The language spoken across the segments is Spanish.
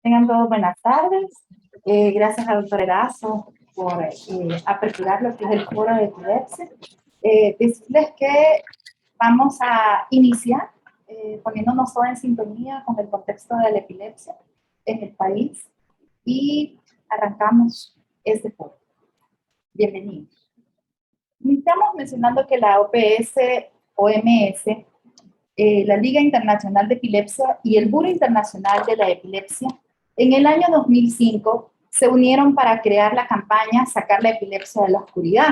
Tengan todos buenas tardes. Gracias al doctor Erazo por aperturar lo que es el foro de epilepsia. Decirles que vamos a iniciar poniéndonos todos en sintonía con el contexto de la epilepsia en el país y arrancamos este foro. Bienvenidos. Iniciamos mencionando que la OPS-OMS, la Liga Internacional de Epilepsia y el Buró Internacional de la Epilepsia, en el año 2005 se unieron para crear la campaña Sacar la epilepsia de la oscuridad.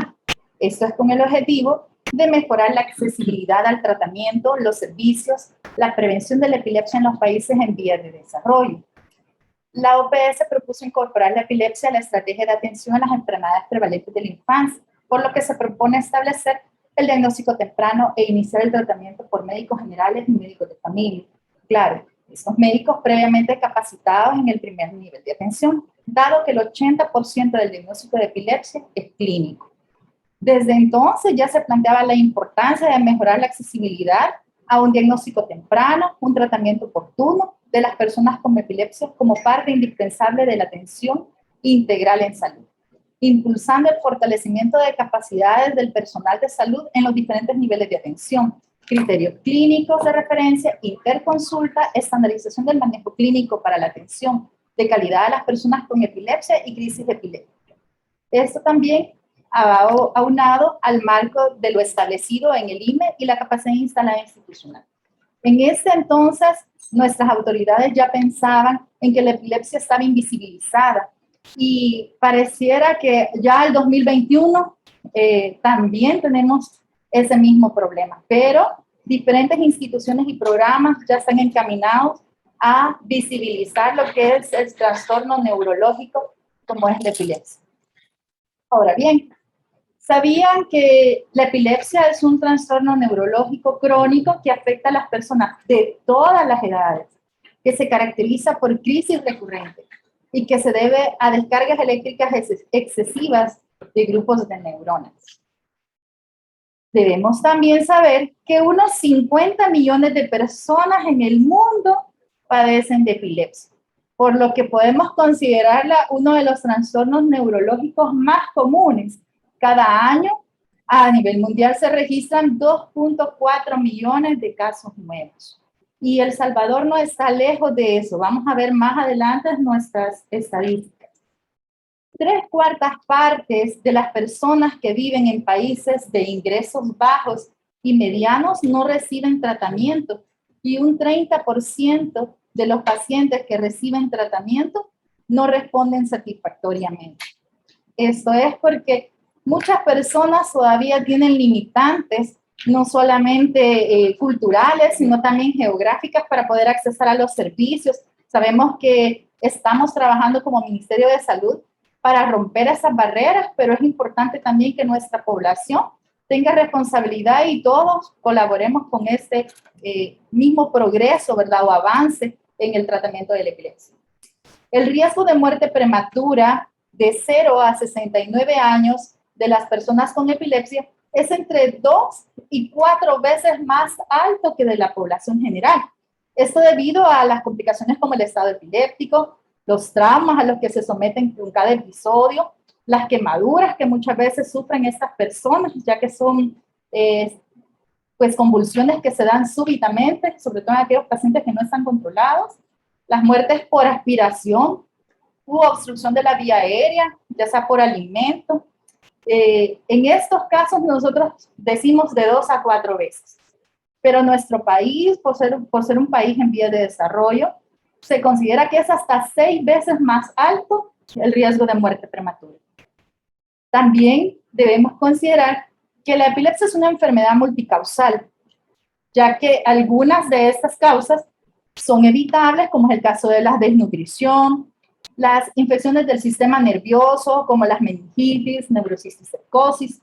Esto es con el objetivo de mejorar la accesibilidad al tratamiento, los servicios, la prevención de la epilepsia en los países en vías de desarrollo. La OPS propuso incorporar la epilepsia a la estrategia de atención a las enfermedades prevalentes de la infancia, por lo que se propone establecer el diagnóstico temprano e iniciar el tratamiento por médicos generales y médicos de familia. Claro, esos médicos previamente capacitados en el primer nivel de atención, dado que el 80% del diagnóstico de epilepsia es clínico. Desde entonces ya se planteaba la importancia de mejorar la accesibilidad a un diagnóstico temprano, un tratamiento oportuno de las personas con epilepsia como parte indispensable de la atención integral en salud, impulsando el fortalecimiento de capacidades del personal de salud en los diferentes niveles de atención, criterios clínicos de referencia, interconsulta, estandarización del manejo clínico para la atención de calidad a las personas con epilepsia y crisis epiléptica. Esto también aunado al marco de lo establecido en el IME y la capacidad instalada institucional. En ese entonces, nuestras autoridades ya pensaban en que la epilepsia estaba invisibilizada y pareciera que ya el 2021 también tenemos ese mismo problema, pero diferentes instituciones y programas ya están encaminados a visibilizar lo que es el trastorno neurológico como es la epilepsia. Ahora bien, ¿sabían que la epilepsia es un trastorno neurológico crónico que afecta a las personas de todas las edades, que se caracteriza por crisis recurrentes y que se debe a descargas eléctricas excesivas de grupos de neuronas? Debemos también saber que unos 50 millones de personas en el mundo padecen de epilepsia, por lo que podemos considerarla uno de los trastornos neurológicos más comunes. Cada año, a nivel mundial, se registran 2.4 millones de casos nuevos. Y El Salvador no está lejos de eso. Vamos a ver más adelante nuestras estadísticas. 3/4 partes de las personas que viven en países de ingresos bajos y medianos no reciben tratamiento. Y un 30% de los pacientes que reciben tratamiento no responden satisfactoriamente. Esto es porque muchas personas todavía tienen limitantes, no solamente culturales, sino también geográficas para poder acceder a los servicios. Sabemos que estamos trabajando como Ministerio de Salud para romper esas barreras, pero es importante también que nuestra población tenga responsabilidad y todos colaboremos con este mismo progreso, ¿verdad? O avance en el tratamiento de la epilepsia. El riesgo de muerte prematura de 0 a 69 años de las personas con epilepsia es entre 2 y 4 veces más alto que de la población general. Esto debido a las complicaciones como el estado epiléptico, los traumas a los que se someten con cada episodio, las quemaduras que muchas veces sufren estas personas, ya que son pues convulsiones que se dan súbitamente, sobre todo en aquellos pacientes que no están controlados, las muertes por aspiración u obstrucción de la vía aérea, ya sea por alimento. En estos casos nosotros decimos de 2 a 4 veces, pero nuestro país, por ser un país en vías de desarrollo, se considera que es hasta 6 veces más alto el riesgo de muerte prematura. También debemos considerar que la epilepsia es una enfermedad multicausal, ya que algunas de estas causas son evitables, como es el caso de la desnutrición, las infecciones del sistema nervioso, como las meningitis, neurocisticercosis,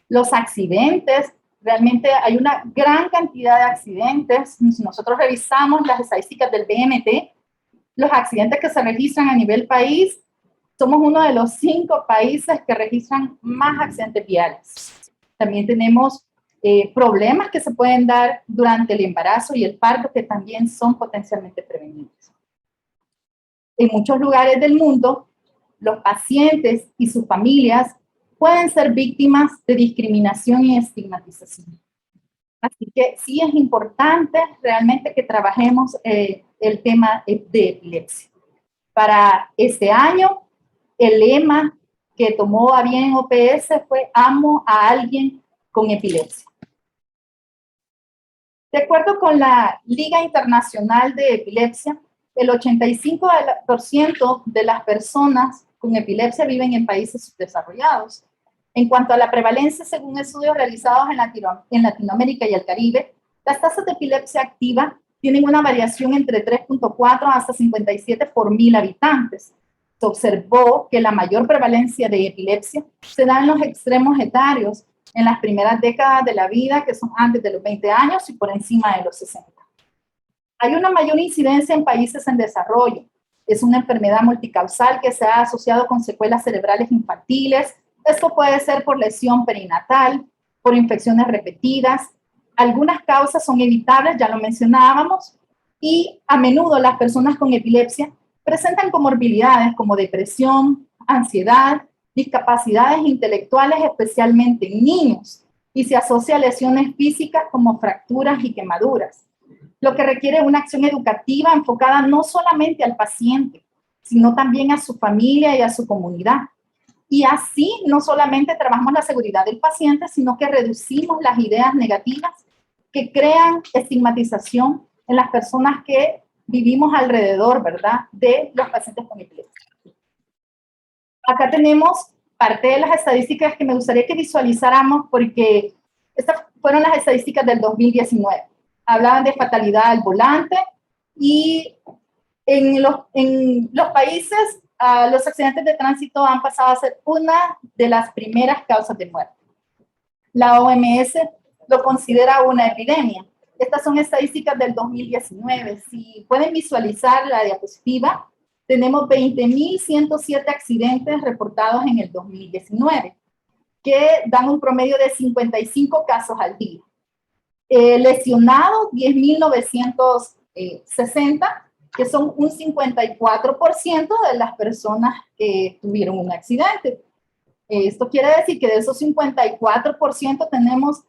los accidentes. Realmente hay una gran cantidad de accidentes. Si nosotros revisamos las estadísticas del BMT, los accidentes que se registran a nivel país, somos uno de los 5 países que registran más accidentes viales. También tenemos problemas que se pueden dar durante el embarazo y el parto, que también son potencialmente prevenibles. En muchos lugares del mundo, los pacientes y sus familias pueden ser víctimas de discriminación y estigmatización. Así que sí es importante realmente que trabajemos el tema de epilepsia. Para este año, el lema que tomó a bien OPS fue "Amo a alguien con epilepsia". De acuerdo con la Liga Internacional de Epilepsia, el 85% de las personas con epilepsia viven en países subdesarrollados. En cuanto a la prevalencia, según estudios realizados en Latinoamérica y el Caribe, las tasas de epilepsia activa tienen una variación entre 3.4 hasta 57 por 1000 habitantes. Se observó que la mayor prevalencia de epilepsia se da en los extremos etarios, en las primeras décadas de la vida, que son antes de los 20 años y por encima de los 60. Hay una mayor incidencia en países en desarrollo. Es una enfermedad multicausal que se ha asociado con secuelas cerebrales infantiles. Esto puede ser por lesión perinatal, por infecciones repetidas. Algunas causas son evitables, ya lo mencionábamos, y a menudo las personas con epilepsia presentan comorbilidades como depresión, ansiedad, discapacidades intelectuales, especialmente en niños, y se asocia a lesiones físicas como fracturas y quemaduras, lo que requiere una acción educativa enfocada no solamente al paciente, sino también a su familia y a su comunidad. Y así no solamente trabajamos la seguridad del paciente, sino que reducimos las ideas negativas que crean estigmatización en las personas que vivimos alrededor, ¿verdad?, de los pacientes con epilepsia. Acá tenemos parte de las estadísticas que me gustaría que visualizáramos, porque estas fueron las estadísticas del 2019. Hablaban de fatalidad al volante y en los países los accidentes de tránsito han pasado a ser una de las primeras causas de muerte. La OMS lo considera una epidemia. Estas son estadísticas del 2019. Si pueden visualizar la diapositiva, tenemos 20.107 accidentes reportados en el 2019, que dan un promedio de 55 casos al día. Lesionados, 10.960, que son un 54% de las personas que tuvieron un accidente. Esto quiere decir que de esos 54% tenemos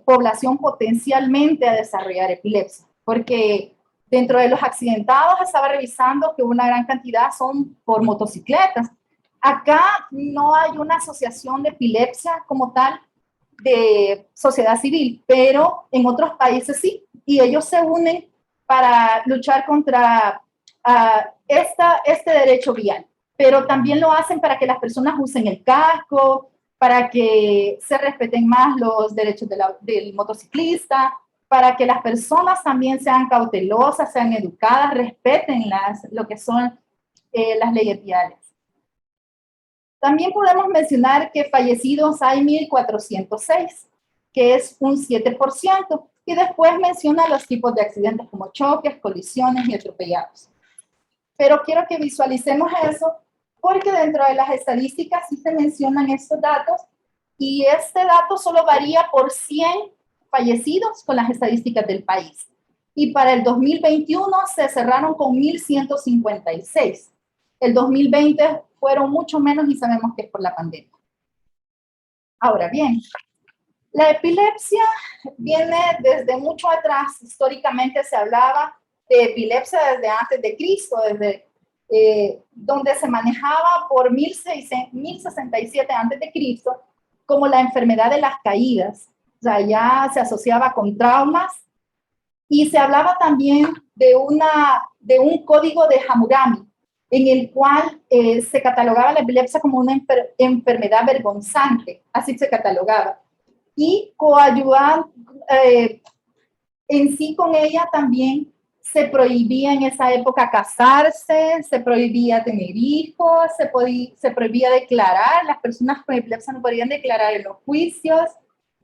población potencialmente a desarrollar epilepsia, porque dentro de los accidentados estaba revisando que una gran cantidad son por motocicletas. Acá no hay una asociación de epilepsia como tal de sociedad civil, pero en otros países sí, y ellos se unen para luchar contra este derecho vial, pero también lo hacen para que las personas usen el casco, para que se respeten más los derechos del motociclista, para que las personas también sean cautelosas, sean educadas, respeten lo que son las leyes viales. También podemos mencionar que fallecidos hay 1.406, que es un 7%, y después menciona los tipos de accidentes como choques, colisiones y atropellados. Pero quiero que visualicemos eso, porque dentro de las estadísticas sí se mencionan estos datos, y este dato solo varía por 100 fallecidos con las estadísticas del país. Y para el 2021 se cerraron con 1.156. El 2020 fueron mucho menos y sabemos que es por la pandemia. Ahora bien, la epilepsia viene desde mucho atrás. Históricamente se hablaba de epilepsia desde antes de Cristo, desde donde se manejaba por 1067 antes de Cristo como la enfermedad de las caídas. O sea, ya se asociaba con traumas y se hablaba también de un código de Hammurabi, en el cual se catalogaba la epilepsia como una enfermedad vergonzante, así se catalogaba. Y coadyuvar en sí con ella también se prohibía en esa época casarse, se prohibía tener hijos, se prohibía declarar, las personas con epilepsia no podían declarar en los juicios,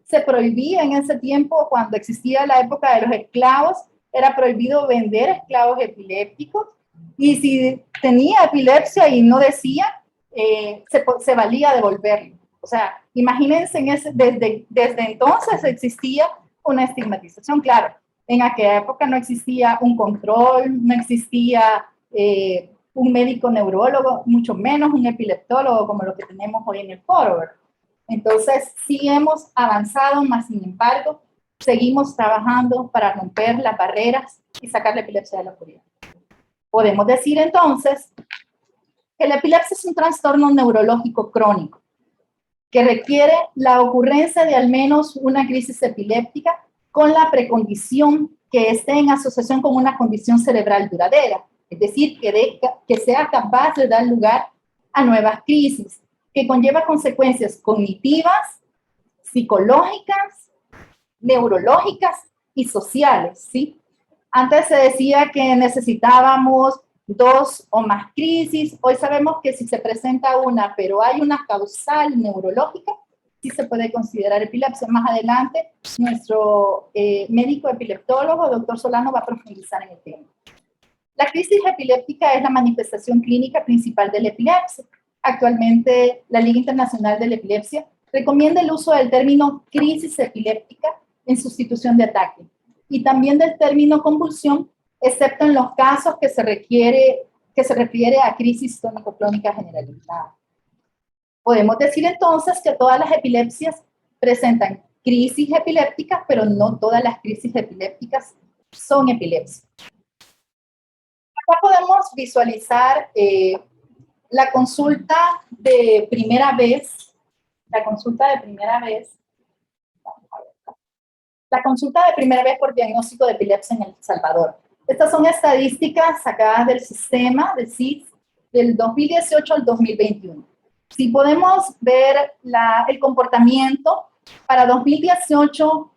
se prohibía en ese tiempo, cuando existía la época de los esclavos, era prohibido vender esclavos epilépticos, y si tenía epilepsia y no decía, se valía devolverlo. O sea, imagínense, desde entonces existía una estigmatización, claro. En aquella época no existía un control, no existía un médico neurólogo, mucho menos un epileptólogo como lo que tenemos hoy en el foro, ¿verdad? Entonces, sí hemos avanzado, más sin embargo, seguimos trabajando para romper las barreras y sacar la epilepsia de la oscuridad. Podemos decir entonces que la epilepsia es un trastorno neurológico crónico que requiere la ocurrencia de al menos una crisis epiléptica con la precondición que esté en asociación con una condición cerebral duradera, es decir, que sea capaz de dar lugar a nuevas crisis, que conlleva consecuencias cognitivas, psicológicas, neurológicas y sociales, ¿sí? Antes se decía que necesitábamos 2 o más crisis. Hoy sabemos que si se presenta una, pero hay una causal neurológica, sí se puede considerar epilepsia. Más adelante, nuestro médico epileptólogo, doctor Solano, va a profundizar en el tema. La crisis epiléptica es la manifestación clínica principal de la epilepsia. Actualmente, la Liga Internacional de la Epilepsia recomienda el uso del término crisis epiléptica en sustitución de ataque y también del término convulsión, excepto en los casos que se refiere a crisis tónico-clónica generalizada. Podemos decir entonces que todas las epilepsias presentan crisis epilépticas, pero no todas las crisis epilépticas son epilepsia. Acá podemos visualizar la consulta de primera vez, la consulta de primera vez por diagnóstico de epilepsia en El Salvador. Estas son estadísticas sacadas del sistema del CIS del 2018 al 2021. Si podemos ver el comportamiento para 2018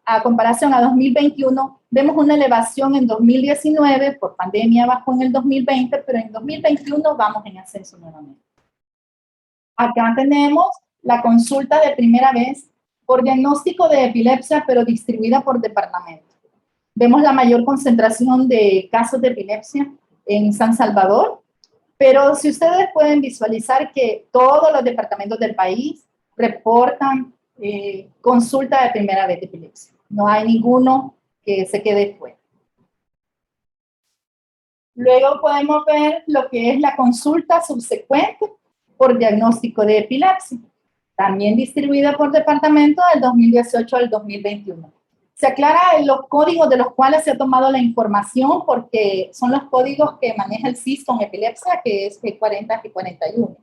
a comparación a 2021, vemos una elevación en 2019, por pandemia bajó en el 2020, pero en 2021 vamos en ascenso nuevamente. Acá tenemos la consulta de primera vez por diagnóstico de epilepsia, pero distribuida por departamento. Vemos la mayor concentración de casos de epilepsia en San Salvador, pero si ustedes pueden visualizar que todos los departamentos del país reportan consulta de primera vez de epilepsia. No hay ninguno que se quede fuera. Luego podemos ver lo que es la consulta subsecuente por diagnóstico de epilepsia, también distribuida por departamento del 2018 al 2021. Se aclara los códigos de los cuales se ha tomado la información porque son los códigos que maneja el CIS con epilepsia, que es G40 y G41.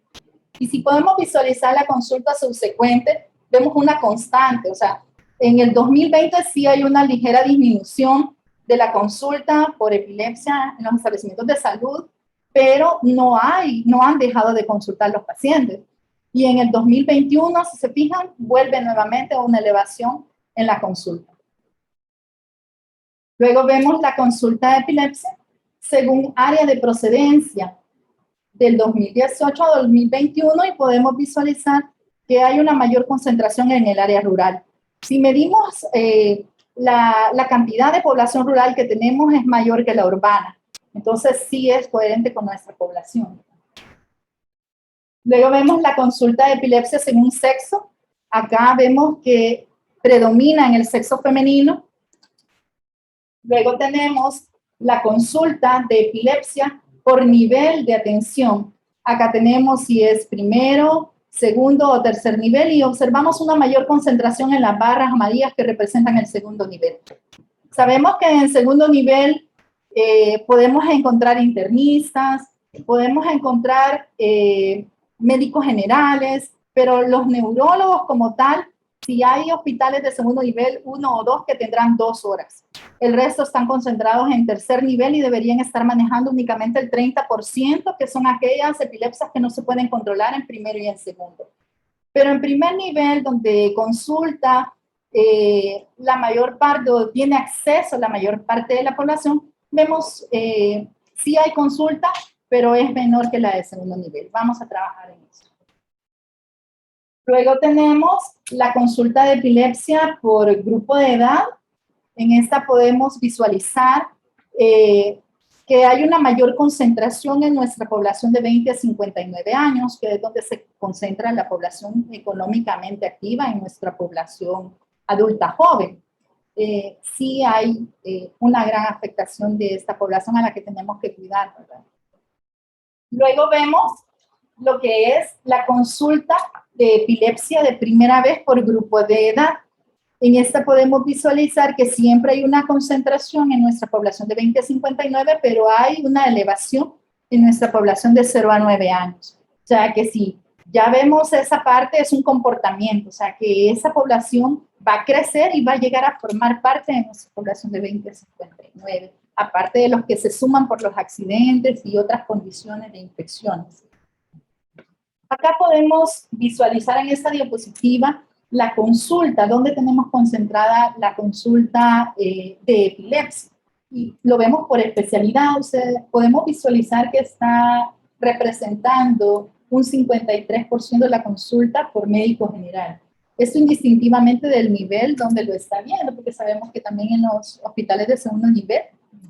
Y si podemos visualizar la consulta subsecuente, vemos una constante, o sea, en el 2020 sí hay una ligera disminución de la consulta por epilepsia en los establecimientos de salud, pero no han dejado de consultar los pacientes. Y en el 2021, si se fijan, vuelve nuevamente a una elevación en la consulta. Luego vemos la consulta de epilepsia según área de procedencia del 2018 a 2021 y podemos visualizar que hay una mayor concentración en el área rural. Si medimos la cantidad de población rural que tenemos es mayor que la urbana, entonces sí es coherente con nuestra población. Luego vemos la consulta de epilepsia según sexo. Acá vemos que predomina en el sexo femenino. Luego tenemos la consulta de epilepsia por nivel de atención. Acá tenemos si es primero, segundo o tercer nivel y observamos una mayor concentración en las barras amarillas que representan el segundo nivel. Sabemos que en el segundo nivel podemos encontrar internistas, podemos encontrar médicos generales, pero los neurólogos como tal, si hay hospitales de segundo nivel, 1 o 2 que tendrán 2 horas. El resto están concentrados en tercer nivel y deberían estar manejando únicamente el 30%, que son aquellas epilepsias que no se pueden controlar en primero y en segundo. Pero en primer nivel, donde consulta la mayor parte, o tiene acceso la mayor parte de la población, vemos sí hay consulta, pero es menor que la de segundo nivel. Vamos a trabajar en eso. Luego tenemos la consulta de epilepsia por grupo de edad. En esta podemos visualizar que hay una mayor concentración en nuestra población de 20 a 59 años, que es donde se concentra la población económicamente activa en nuestra población adulta joven. Sí hay una gran afectación de esta población a la que tenemos que cuidar, ¿verdad? Luego vemos lo que es la consulta de epilepsia de primera vez por grupo de edad. En esta podemos visualizar que siempre hay una concentración en nuestra población de 20 a 59, pero hay una elevación en nuestra población de 0 a 9 años. O sea que si ya vemos esa parte, es un comportamiento, o sea que esa población va a crecer y va a llegar a formar parte de nuestra población de 20 a 59, aparte de los que se suman por los accidentes y otras condiciones de infecciones. Acá podemos visualizar en esta diapositiva la consulta, donde tenemos concentrada la consulta de epilepsia. Y lo vemos por especialidad, o sea, podemos visualizar que está representando un 53% de la consulta por médico general. Esto indistintivamente del nivel donde lo está viendo, porque sabemos que también en los hospitales de segundo nivel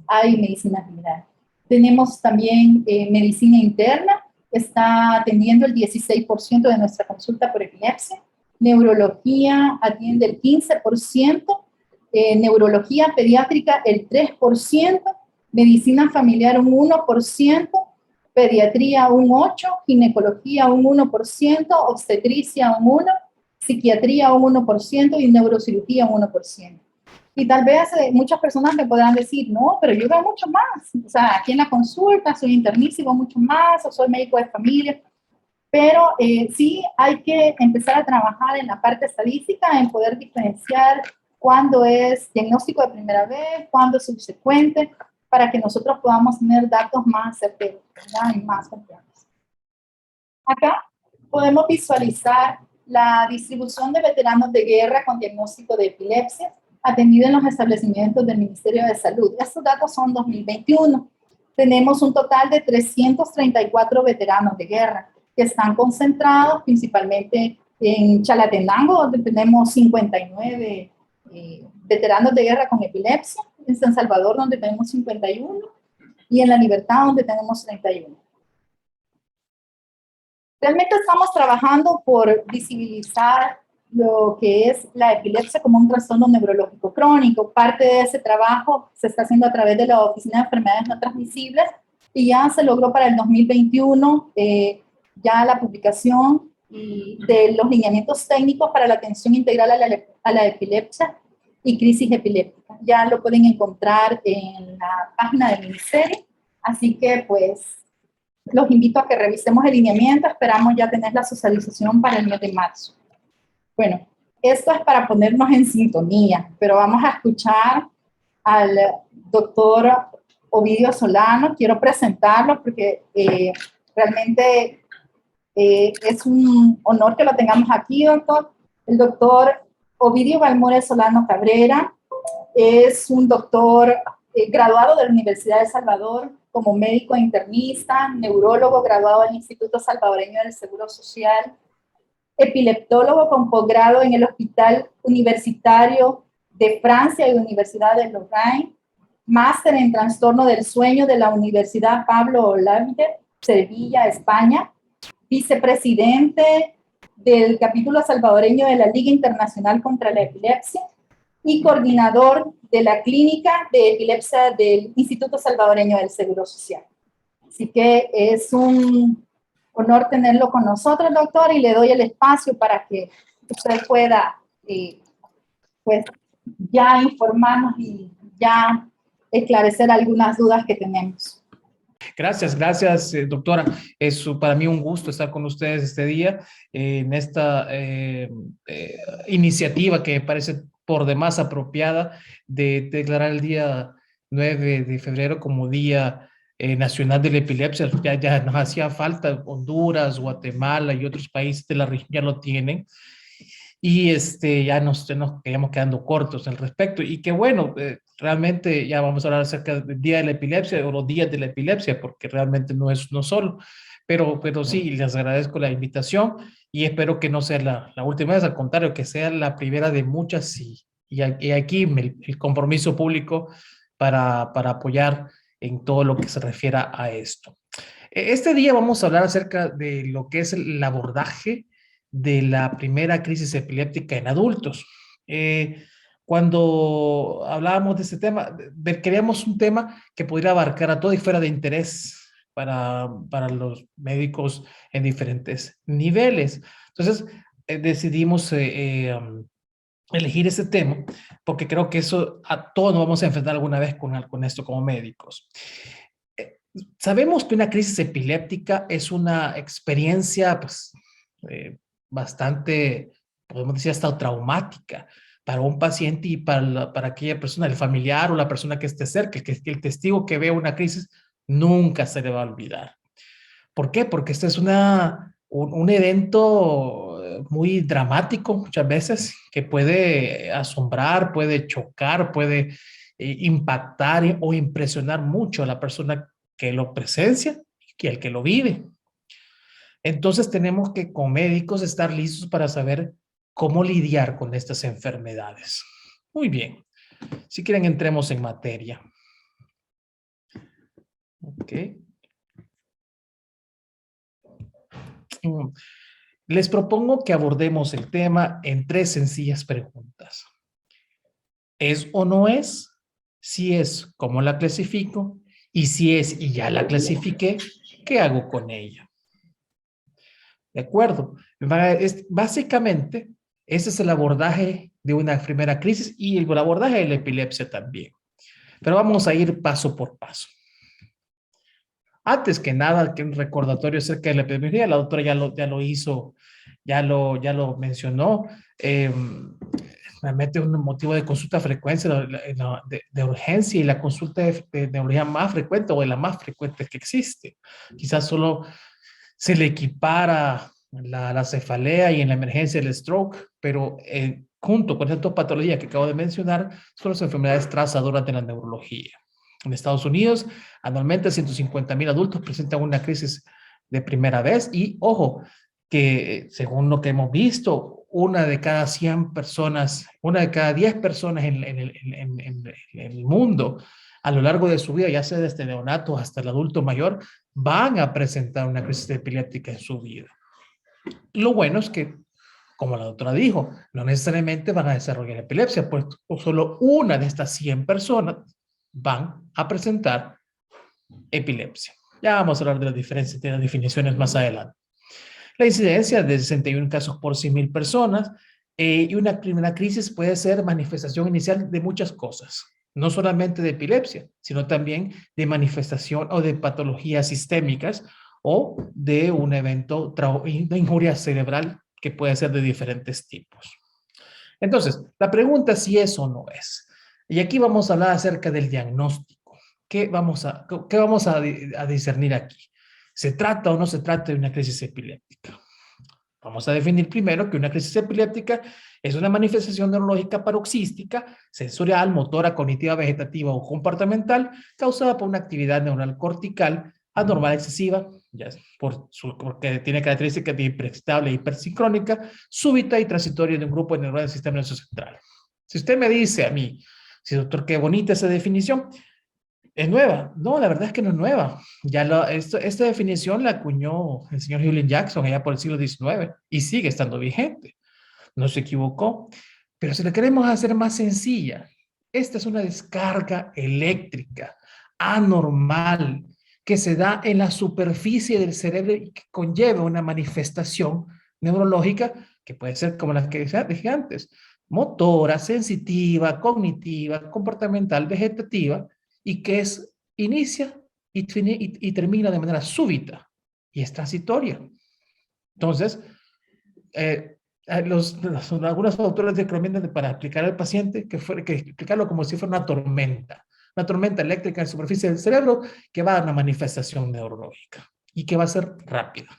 hay medicina general. Tenemos también medicina interna, está atendiendo el 16% de nuestra consulta por epilepsia. Neurología atiende el 15%, neurología pediátrica el 3%, medicina familiar un 1%, pediatría un 8%, ginecología un 1%, obstetricia un 1%, psiquiatría un 1% y neurocirugía un 1%. Y tal vez muchas personas me podrán decir, no, pero yo veo mucho más. O sea, aquí en la consulta soy internista y veo mucho más, o soy médico de familia. Pero sí hay que empezar a trabajar en la parte estadística, en poder diferenciar cuándo es diagnóstico de primera vez, cuándo es subsecuente, para que nosotros podamos tener datos más certeros, ¿verdad? Y más confiables. Acá podemos visualizar la distribución de veteranos de guerra con diagnóstico de epilepsia atendido en los establecimientos del Ministerio de Salud. Estos datos son 2021. Tenemos un total de 334 veteranos de guerra que están concentrados principalmente en Chalatenango, donde tenemos 59 veteranos de guerra con epilepsia, en San Salvador, donde tenemos 51, y en La Libertad, donde tenemos 31. Realmente estamos trabajando por visibilizar lo que es la epilepsia como un trastorno neurológico crónico. Parte de ese trabajo se está haciendo a través de la Oficina de Enfermedades No Transmisibles y ya se logró para el 2021 ya la publicación de los lineamientos técnicos para la atención integral a la epilepsia y crisis epiléptica. Ya lo pueden encontrar en la página del ministerio, así que pues los invito a que revisemos el lineamiento. Esperamos ya tener la socialización para el mes de marzo. Bueno, esto es para ponernos en sintonía, pero vamos a escuchar al doctor Ovidio Solano. Quiero presentarlo porque realmente es un honor que lo tengamos aquí, doctor. El doctor Ovidio Balmores Solano Cabrera es un doctor graduado de la Universidad de El Salvador como médico internista, neurólogo graduado del Instituto Salvadoreño del Seguro Social, epileptólogo con posgrado en el Hospital Universitario de Francia y Universidad de Lorraine, máster en trastorno del sueño de la Universidad Pablo Olavide, Sevilla, España, vicepresidente del capítulo salvadoreño de la Liga Internacional contra la Epilepsia y coordinador de la Clínica de Epilepsia del Instituto Salvadoreño del Seguro Social. Así que es un honor tenerlo con nosotros, doctor, y le doy el espacio para que usted pueda, pues, ya informarnos y ya esclarecer algunas dudas que tenemos. Gracias, gracias, doctora. Es para mí un gusto estar con ustedes este día en esta iniciativa que me parece por demás apropiada de declarar el día 9 de febrero como Día Nacional de la Epilepsia. Ya nos hacía falta, Honduras, Guatemala y otros países de la región ya lo tienen. Y ya nos quedamos quedando cortos al respecto. Y qué bueno, realmente ya vamos a hablar acerca del Día de la Epilepsia o los días de la epilepsia, porque realmente no es no solo. Pero sí, les agradezco la invitación y espero que no sea la última vez, al contrario, que sea la primera de muchas y aquí el compromiso público para apoyar en todo lo que se refiera a esto. Este día vamos a hablar acerca de lo que es el abordaje de la primera crisis epiléptica en adultos. Cuando hablábamos de este tema, queríamos un tema que pudiera abarcar a todo y fuera de interés para los médicos en diferentes niveles. Entonces, decidimos elegir ese tema porque creo que eso a todos nos vamos a enfrentar alguna vez con esto como médicos. Sabemos que una crisis epiléptica es una experiencia pues, bastante, podemos decir, hasta traumática para un paciente y para aquella persona, el familiar o la persona que esté cerca, que el testigo que ve una crisis nunca se le va a olvidar. ¿Por qué? Porque este es un evento muy dramático muchas veces que puede asombrar, puede chocar, puede impactar o impresionar mucho a la persona que lo presencia y el que lo vive. Entonces tenemos que, como médicos, estar listos para saber cómo lidiar con estas enfermedades. Muy bien. Si quieren, entremos en materia. Ok. Les propongo que abordemos el tema en 3 sencillas preguntas. ¿Es o no es? Si es, ¿cómo la clasifico? Y si es y ya la clasifiqué, ¿qué hago con ella? ¿De acuerdo? Básicamente, ese es el abordaje de una primera crisis y el abordaje de la epilepsia también. Pero vamos a ir paso por paso. Antes que nada, que un recordatorio acerca de la epidemiología, la doctora ya lo hizo, ya lo mencionó. Realmente un motivo de consulta frecuente de urgencia y la consulta de neurología más frecuente o de la más frecuente que existe. Quizás solo se le equipara la cefalea y en la emergencia el stroke, pero junto con estas dos patologías que acabo de mencionar, son las enfermedades trazadoras de la neurología. En Estados Unidos, anualmente 150,000 adultos presentan una crisis de primera vez y, ojo, que según lo que hemos visto, una de cada 100 personas, una de cada 10 personas en el mundo a lo largo de su vida, ya sea desde el neonato hasta el adulto mayor, van a presentar una crisis epiléptica en su vida. Lo bueno es que, como la doctora dijo, no necesariamente van a desarrollar epilepsia, pues solo una de estas 100 personas van a presentar epilepsia. Ya vamos a hablar de las diferencias, de las definiciones más adelante. La incidencia de 61 casos por 100,000 personas y una primera crisis puede ser manifestación inicial de muchas cosas, no solamente de epilepsia, sino también de manifestación o de patologías sistémicas o de un evento de injuria cerebral que puede ser de diferentes tipos. Entonces, la pregunta es si es o no es. Y aquí vamos a hablar acerca del diagnóstico. ¿Qué vamos a discernir aquí? ¿Se trata o no se trata de una crisis epiléptica? Vamos a definir primero que una crisis epiléptica es una manifestación neurológica paroxística, sensorial, motora, cognitiva, vegetativa o comportamental causada por una actividad neural cortical anormal excesiva, ya porque tiene características de hiperexcitable e hipersincrónica, súbita y transitoria de un grupo de neuronas del sistema nervioso central. Si usted me dice a mí, sí, doctor, qué bonita esa definición, ¿es nueva? No, la verdad es que no es nueva. Esta definición la acuñó el señor Julian Jackson allá por el siglo XIX y sigue estando vigente. No se equivocó. Pero si la queremos hacer más sencilla, esta es una descarga eléctrica anormal que se da en la superficie del cerebro y que conlleva una manifestación neurológica que puede ser como las que dije antes, motora, sensitiva, cognitiva, comportamental, vegetativa, y que inicia y termina de manera súbita y es transitoria. Entonces, algunos autores recomiendan para explicar al paciente que explicarlo como si fuera una tormenta eléctrica en la superficie del cerebro que va a dar una manifestación neurológica y que va a ser rápida.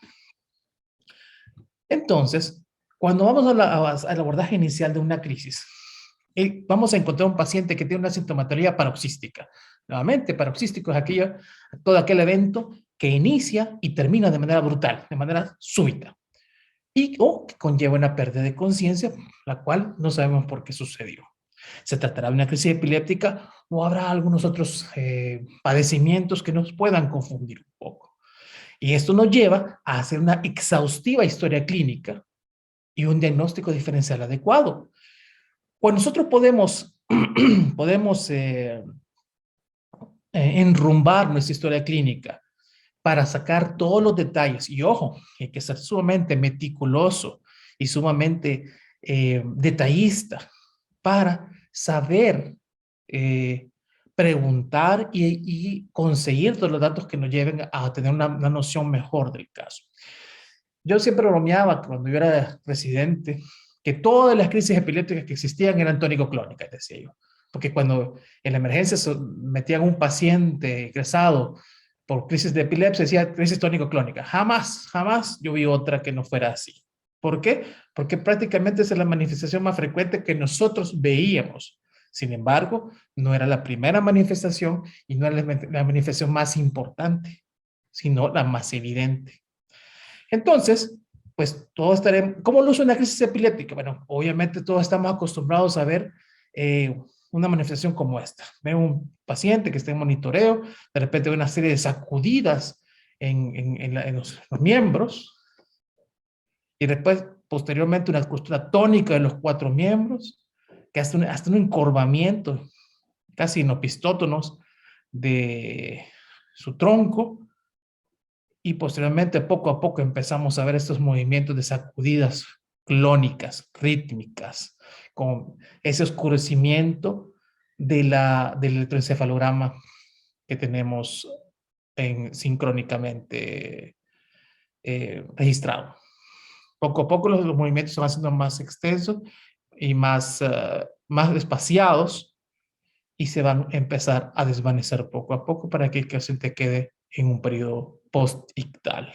Entonces, cuando vamos al abordaje inicial de una crisis, vamos a encontrar un paciente que tiene una sintomatología paroxística. Nuevamente, paroxístico es todo aquel evento que inicia y termina de manera brutal, de manera súbita, o que conlleva una pérdida de conciencia, la cual no sabemos por qué sucedió. ¿Se tratará de una crisis epiléptica o habrá algunos otros padecimientos que nos puedan confundir un poco? Y esto nos lleva a hacer una exhaustiva historia clínica y un diagnóstico diferencial adecuado. Pues nosotros podemos enrumbar nuestra historia clínica para sacar todos los detalles. Y ojo, hay que ser sumamente meticuloso y sumamente detallista para saber preguntar y conseguir todos los datos que nos lleven a tener una noción mejor del caso. Yo siempre bromeaba cuando yo era residente que todas las crisis epilépticas que existían eran tónico-clónicas, decía yo. Porque cuando en la emergencia metían un paciente egresado por crisis de epilepsia, decía crisis tónico-clónica. Jamás, jamás yo vi otra que no fuera así. ¿Por qué? Porque prácticamente esa es la manifestación más frecuente que nosotros veíamos. Sin embargo, no era la primera manifestación y no era la manifestación más importante, sino la más evidente. Entonces, pues todos estaremos, ¿cómo luce una crisis epiléptica? Bueno, obviamente todos estamos acostumbrados a ver una manifestación como esta. Ve un paciente que está en monitoreo, de repente ve una serie de sacudidas en los miembros, y después, posteriormente, una costura tónica de los 4 miembros, que hasta un encorvamiento, casi inopistótonos, de su tronco, y posteriormente, poco a poco, empezamos a ver estos movimientos de sacudidas clónicas, rítmicas, con ese oscurecimiento del electroencefalograma que tenemos sincrónicamente registrado. Poco a poco los movimientos se van haciendo más extensos y más espaciados y se van a empezar a desvanecer poco a poco para que el paciente quede en un periodo post-ictal.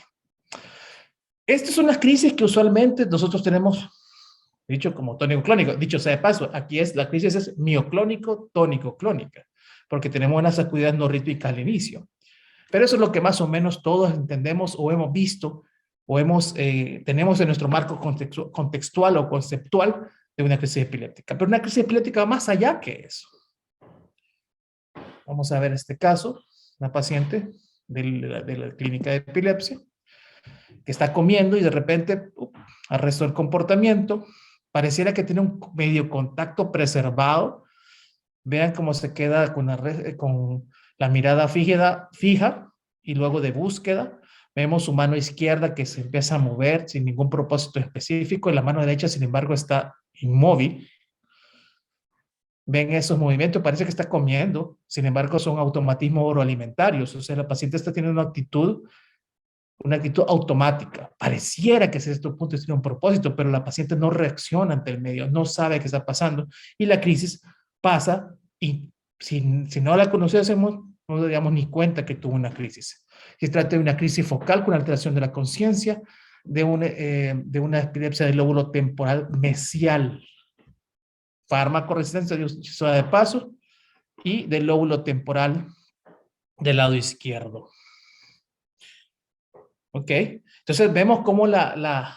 Estas son las crisis que usualmente nosotros tenemos, dicho como tónico-clónico. Dicho sea de paso, aquí la crisis es mioclónico-tónico-clónica, porque tenemos una sacudida no rítmica al inicio. Pero eso es lo que más o menos todos entendemos o hemos visto o tenemos en nuestro marco contextual o conceptual de una crisis epiléptica. Pero una crisis epiléptica va más allá que eso. Vamos a ver este caso, una paciente de la clínica de epilepsia que está comiendo y de repente arrestó el comportamiento. Pareciera que tiene un medio contacto preservado. Vean cómo se queda con la mirada fija y luego de búsqueda. Vemos su mano izquierda que se empieza a mover sin ningún propósito específico y la mano derecha, sin embargo, está inmóvil. Ven esos movimientos, parece que está comiendo, sin embargo, son automatismos oroalimentarios. O sea, la paciente está teniendo una actitud automática. Pareciera que ese es tu punto, tiene un propósito, pero la paciente no reacciona ante el medio, no sabe qué está pasando y la crisis pasa y si no la conociésemos, no nos daríamos ni cuenta que tuvo una crisis. Se trata de una crisis focal con alteración de la conciencia, de una epilepsia del lóbulo temporal mesial, farmacoresistencia de paso y del lóbulo temporal del lado izquierdo. ¿Ok? Entonces vemos cómo la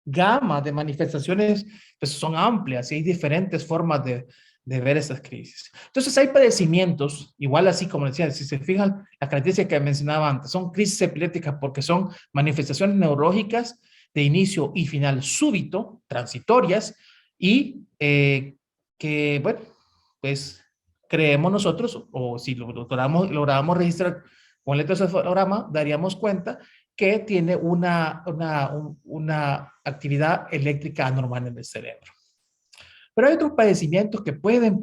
gama de manifestaciones pues, son amplias y hay diferentes formas de ver esas crisis. Entonces hay padecimientos, igual así como decía, si se fijan, la característica que mencionaba antes, son crisis epilépticas porque son manifestaciones neurológicas de inicio y final súbito, transitorias, y que, bueno, pues creemos nosotros, o si logramos registrar con el electroencefalograma, daríamos cuenta que tiene una actividad eléctrica anormal en el cerebro. Pero hay otros padecimientos que pueden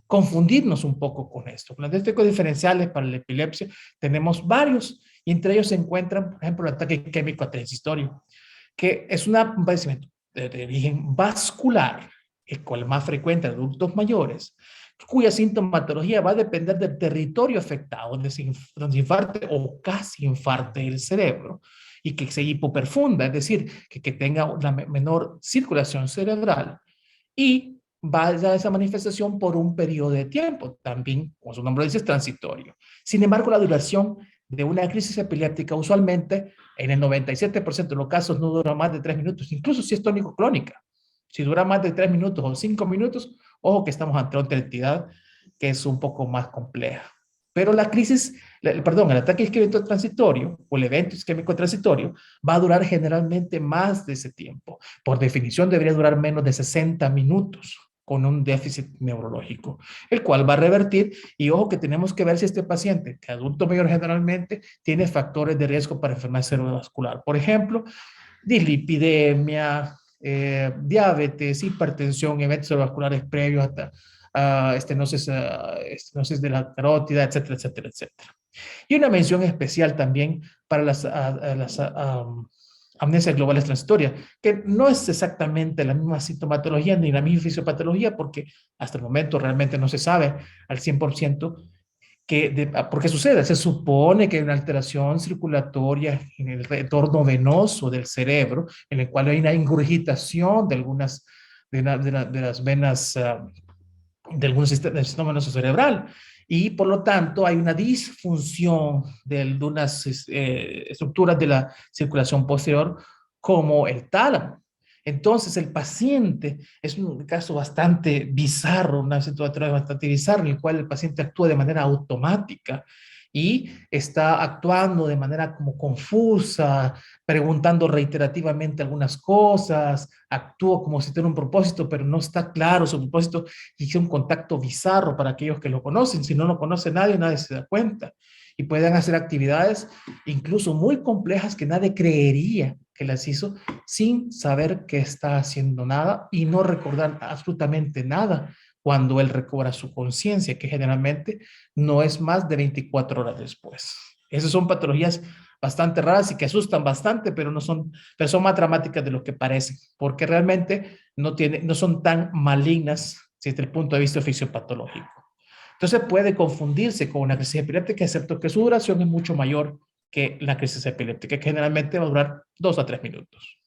confundirnos un poco con esto. Los diagnósticos diferenciales para la epilepsia tenemos varios, y entre ellos se encuentran, por ejemplo, el ataque químico a transitorio, que es un padecimiento de origen vascular, el cual es más frecuente en adultos mayores, cuya sintomatología va a depender del territorio afectado, donde se infarte o casi infarte el cerebro, y que se hipoperfunda, es decir, que tenga una menor circulación cerebral, y vaya a esa manifestación por un periodo de tiempo, también, como su nombre dice, es transitorio. Sin embargo, la duración de una crisis epiléptica usualmente, en el 97% de los casos, no dura más de 3 minutos, incluso si es tónico-clónica. Si dura más de 3 minutos o 5 minutos, ojo que estamos ante otra entidad que es un poco más compleja. Pero la crisis, el ataque isquémico transitorio o el evento isquémico transitorio va a durar generalmente más de ese tiempo. Por definición debería durar menos de 60 minutos con un déficit neurológico, el cual va a revertir. Y ojo que tenemos que ver si este paciente, que adulto mayor generalmente, tiene factores de riesgo para enfermedad cerebrovascular. Por ejemplo, dislipidemia, diabetes, hipertensión, eventos cerebrovasculares previos a estenosis de la carótida, etcétera, etcétera, etcétera. Y una mención especial también para las amnesias globales transitorias, que no es exactamente la misma sintomatología ni la misma fisiopatología, porque hasta el momento realmente no se sabe al 100% ¿por qué sucede? Se supone que hay una alteración circulatoria en el retorno venoso del cerebro, en el cual hay una ingurgitación de algunas de las venas de algún sistema venoso cerebral. Y por lo tanto hay una disfunción de unas estructuras de la circulación posterior como el tálamo. Entonces el paciente es un caso bastante bizarro, una situación bastante bizarra en el cual el paciente actúa de manera automática y está actuando de manera como confusa, preguntando reiterativamente algunas cosas, actúa como si tuviera un propósito, pero no está claro su propósito y es un contacto bizarro para aquellos que lo conocen. Si no lo conoce nadie, nadie se da cuenta. Y pueden hacer actividades incluso muy complejas que nadie creería que las hizo sin saber que está haciendo nada y no recordar absolutamente nada cuando él recobra su conciencia, que generalmente no es más de 24 horas después. Esas son patologías bastante raras y que asustan bastante, pero son más dramáticas de lo que parecen, porque realmente no son tan malignas desde el punto de vista fisiopatológico. Entonces puede confundirse con una crisis epiléptica, excepto que su duración es mucho mayor que la crisis epiléptica, que generalmente va a durar 2 a 3 minutos.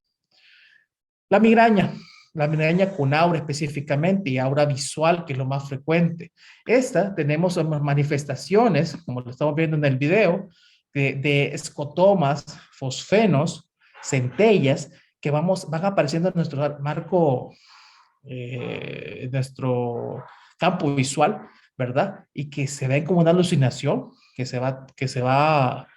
La migraña. La migraña con aura específicamente y aura visual, que es lo más frecuente. Esta tenemos manifestaciones, como lo estamos viendo en el video, de escotomas, fosfenos, centellas, que van apareciendo en nuestro marco, nuestro campo visual, ¿verdad? Y que se ven como una alucinación que se va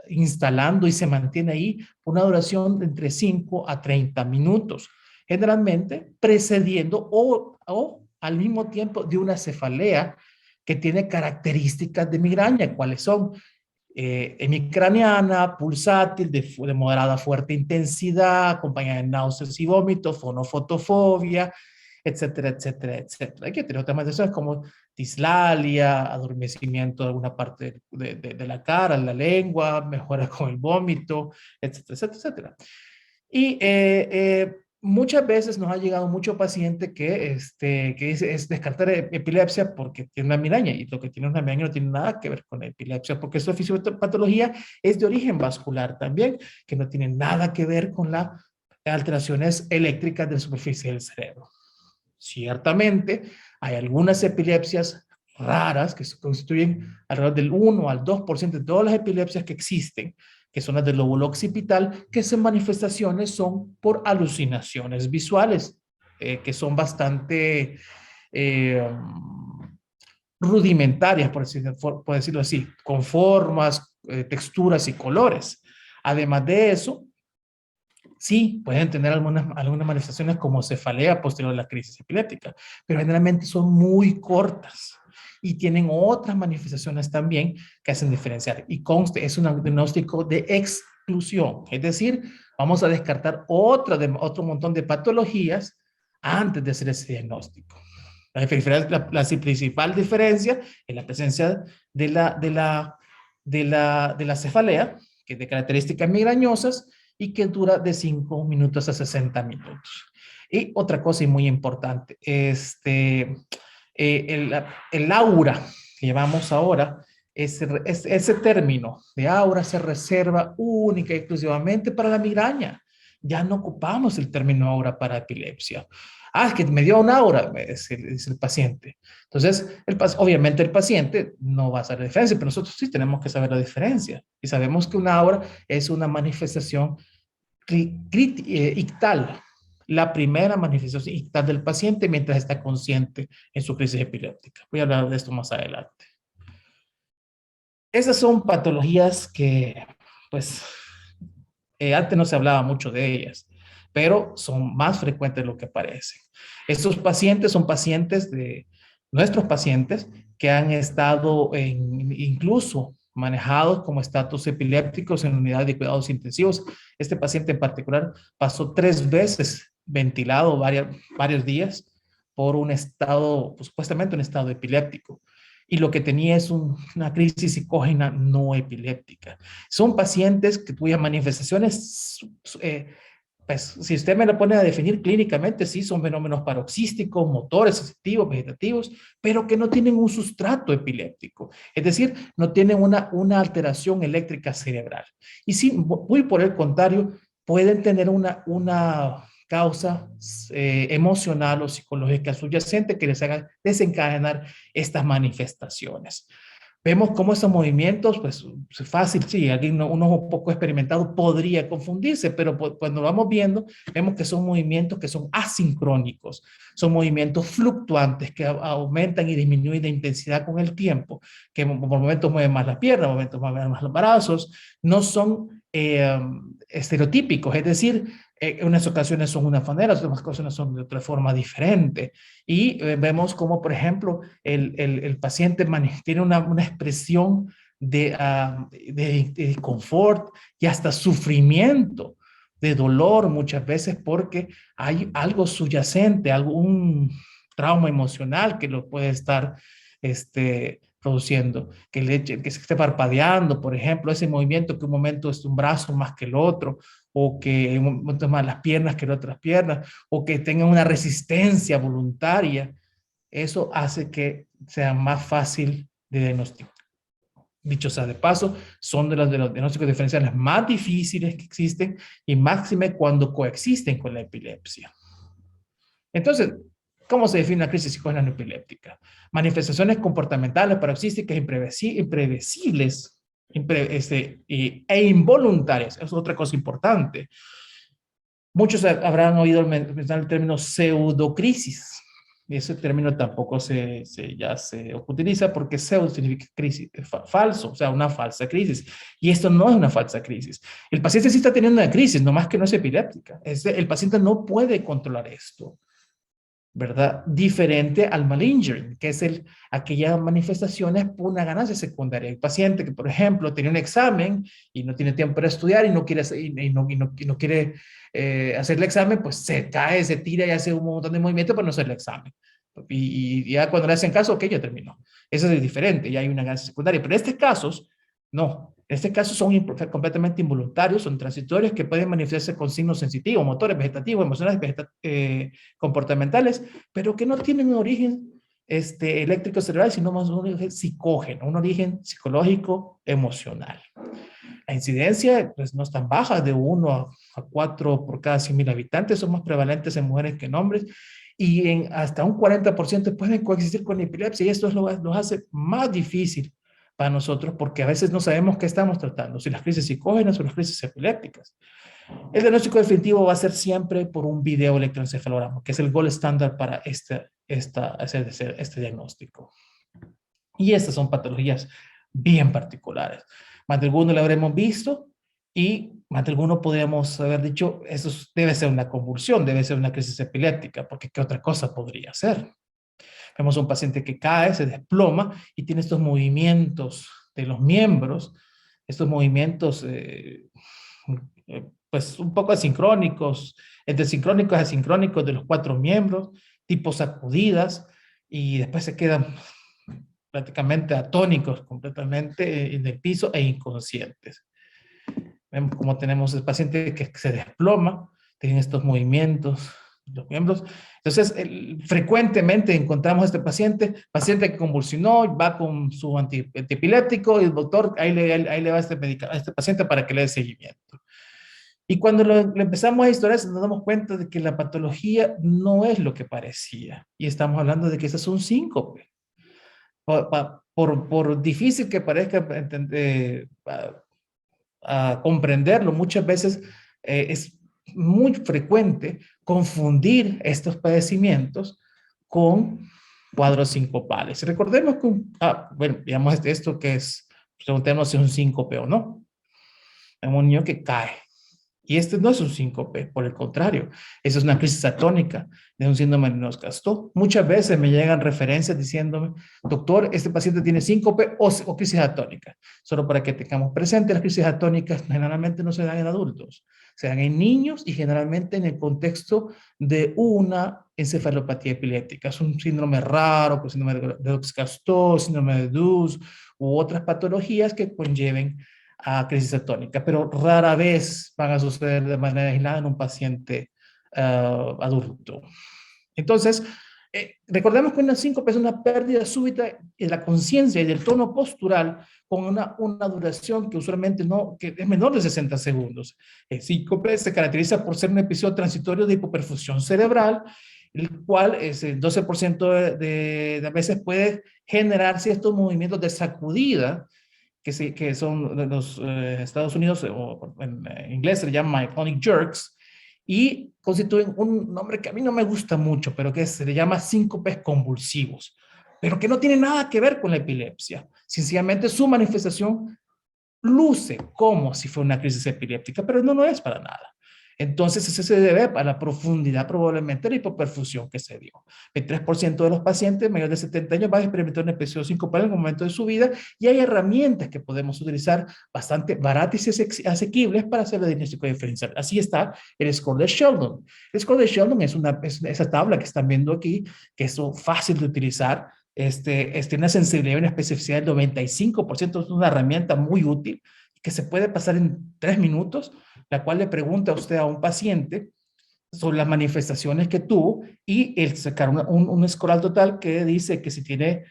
instalando y se mantiene ahí por una duración de entre 5 a 30 minutos, generalmente precediendo o al mismo tiempo de una cefalea que tiene características de migraña. ¿Cuáles son? Hemicraniana, pulsátil, de moderada a fuerte intensidad, acompañada de náuseas y vómitos, fonofotofobia, etcétera, etcétera, etcétera. Hay que tener otras manifestaciones como dislalia, adormecimiento de alguna parte de la cara, la lengua, mejora con el vómito, etcétera, etcétera, etcétera. Y muchas veces nos ha llegado mucho paciente que dice es descartar epilepsia porque tiene una migraña, y lo que tiene una migraña no tiene nada que ver con la epilepsia, porque esta fisiopatología es de origen vascular también, que no tiene nada que ver con las alteraciones eléctricas de la superficie del cerebro. Ciertamente, hay algunas epilepsias raras que se constituyen alrededor del 1 al 2% de todas las epilepsias que existen, que son las del lóbulo occipital, que sus manifestaciones son por alucinaciones visuales, que son bastante rudimentarias, por decirlo así, con formas, texturas y colores. Además de eso, sí, pueden tener algunas manifestaciones como cefalea posterior a la crisis epiléptica, pero generalmente son muy cortas y tienen otras manifestaciones también que hacen diferenciar. Y conste, es un diagnóstico de exclusión, es decir, vamos a descartar otro montón de patologías antes de hacer ese diagnóstico. La principal diferencia es la presencia de la cefalea, que es de características migrañosas, y que dura de 5 minutos a 60 minutos. Y otra cosa muy importante, el aura que llevamos ahora, ese término de aura se reserva única y exclusivamente para la migraña. Ya no ocupamos el término aura para epilepsia. Ah, es que me dio una aura, dice el paciente. Entonces, obviamente el paciente no va a saber la diferencia, pero nosotros sí tenemos que saber la diferencia. Y sabemos que una aura es una manifestación ictal, la primera manifestación ictal del paciente mientras está consciente en su crisis epiléptica. Voy a hablar de esto más adelante. Esas son patologías que, pues, antes no se hablaba mucho de ellas, pero son más frecuentes de lo que parecen. Estos pacientes son pacientes de nuestros pacientes que han estado incluso manejados como estatus epilépticos en unidad de cuidados intensivos. Este paciente en particular pasó 3 veces ventilado varios días por un estado, pues, supuestamente un estado epiléptico. Y lo que tenía es una crisis psicógena no epiléptica. Son pacientes cuya manifestaciones, pues si usted me lo pone a definir clínicamente, sí, son fenómenos paroxísticos, motores, sensitivos, vegetativos, pero que no tienen un sustrato epiléptico. Es decir, no tienen una alteración eléctrica cerebral. Y sí, muy por el contrario, pueden tener una causa emocional o psicológica subyacente que les haga desencadenar estas manifestaciones. Vemos cómo esos movimientos, pues fácil, sí, alguien, uno un poco experimentado podría confundirse, pero cuando lo vamos viendo, vemos que son movimientos que son asincrónicos, son movimientos fluctuantes que aumentan y disminuyen de intensidad con el tiempo, que por momentos mueven más la pierna, por momentos mueven más los brazos, no son estereotípicos, es decir, en unas ocasiones son una manera, en otras ocasiones son de otra forma diferente. Y vemos como, por ejemplo, el paciente tiene una expresión de confort y hasta sufrimiento, de dolor muchas veces porque hay algo subyacente, algún trauma emocional que lo puede estar produciendo, que se esté parpadeando, por ejemplo, ese movimiento que un momento es un brazo más que el otro, o que un momento más las piernas que las otras piernas, o que tengan una resistencia voluntaria. Eso hace que sea más fácil de diagnosticar. Dicho sea de paso, son de los diagnósticos diferenciales más difíciles que existen y máxime cuando coexisten con la epilepsia. Entonces, ¿cómo se define la crisis psicógena no epiléptica? Manifestaciones comportamentales paroxísticas imprevisibles e involuntarias. Es otra cosa importante. Muchos habrán oído mencionar el término pseudocrisis. Y ese término tampoco ya se utiliza porque pseudo significa crisis, falso, o sea, una falsa crisis. Y esto no es una falsa crisis. El paciente sí está teniendo una crisis, nomás que no es epiléptica. El paciente no puede controlar esto, ¿verdad? Diferente al malingering, que es aquellas manifestaciones por una ganancia secundaria. El paciente que, por ejemplo, tiene un examen y no tiene tiempo para estudiar y no quiere, no quiere hacer el examen, pues se cae, se tira y hace un montón de movimientos para no hacer el examen. Y ya cuando le hacen caso, ok, ya terminó. Eso es diferente, ya hay una ganancia secundaria. Pero en estos casos, no. En este caso son completamente involuntarios, son transitorios que pueden manifestarse con signos sensitivos, motores, vegetativos, emocionales, comportamentales, pero que no tienen un origen eléctrico cerebral, sino más un origen psicógeno, un origen psicológico, emocional. La incidencia pues, no es tan baja, de 1 a 4 por cada 100,000 habitantes, son más prevalentes en mujeres que en hombres, y hasta un 40% pueden coexistir con la epilepsia, y esto los hace más difícil para nosotros, porque a veces no sabemos qué estamos tratando, si las crisis psicógenas o las crisis epilépticas. El diagnóstico definitivo va a ser siempre por un video electroencefalograma, que es el gold estándar para este diagnóstico. Y estas son patologías bien particulares. Más de alguno lo habremos visto y más de alguno podríamos haber dicho, eso debe ser una convulsión, debe ser una crisis epiléptica, porque ¿qué otra cosa podría ser? Vemos a un paciente que cae, se desploma y tiene estos movimientos de los miembros, estos movimientos pues un poco asincrónicos, entre sincrónicos y asincrónicos de los 4 miembros, tipo sacudidas, y después se quedan prácticamente atónicos completamente en el piso e inconscientes. Vemos cómo tenemos el paciente que se desploma, tiene estos movimientos, los miembros. Entonces, frecuentemente encontramos este paciente que convulsionó, va con su antiepiléptico y el doctor ahí le va a este paciente para que le dé seguimiento. Y cuando le empezamos a historiar, nos damos cuenta de que la patología no es lo que parecía. Y estamos hablando de que esas son síncope. Por difícil que parezca a comprenderlo, muchas veces es muy frecuente confundir estos padecimientos con cuadros sincopales. Recordemos que, bueno, digamos esto que es, preguntemos si es un síncope o no. Es un niño que cae Y este no es un síncope, por el contrario, eso es una crisis atónica de un síndrome de Lennox-Gastaut. Muchas veces me llegan referencias diciéndome, doctor, este paciente tiene síncope o crisis atónica. Solo para que tengamos presente, las crisis atónicas generalmente no se dan en adultos, se dan en niños y generalmente en el contexto de una encefalopatía epiléptica. Es un síndrome raro, pues síndrome de Lennox-Gastaut, síndrome de DUS u otras patologías que conlleven a crisis atónica, pero rara vez van a suceder de manera aislada en un paciente adulto. Entonces, recordemos que una síncope es una pérdida súbita de la conciencia y del tono postural con una duración que usualmente no, que es menor de 60 segundos. El síncope se caracteriza por ser un episodio transitorio de hipoperfusión cerebral, el cual es el 12% de veces puede generar ciertos movimientos de sacudida que son de los Estados Unidos, o en inglés se le llama myoclonic jerks, y constituyen un nombre que a mí no me gusta mucho, pero que se le llama síncopes convulsivos, pero que no tiene nada que ver con la epilepsia. Sencillamente su manifestación luce como si fuera una crisis epiléptica, pero no lo es para nada. Entonces, eso se debe a la profundidad probablemente de la hipoperfusión que se dio. El 3% de los pacientes mayores de 70 años van a experimentar un episodio sincopal en el momento de su vida y hay herramientas que podemos utilizar bastante baratas y asequibles para hacer el diagnóstico diferencial. Así está el score de Sheldon. El score de Sheldon es esa tabla que están viendo aquí, que es fácil de utilizar. Una sensibilidad y una especificidad del 95%, es una herramienta muy útil que se puede pasar en 3 minutos, la cual le pregunta a usted a un paciente sobre las manifestaciones que tuvo y el sacar un score total que dice que si tiene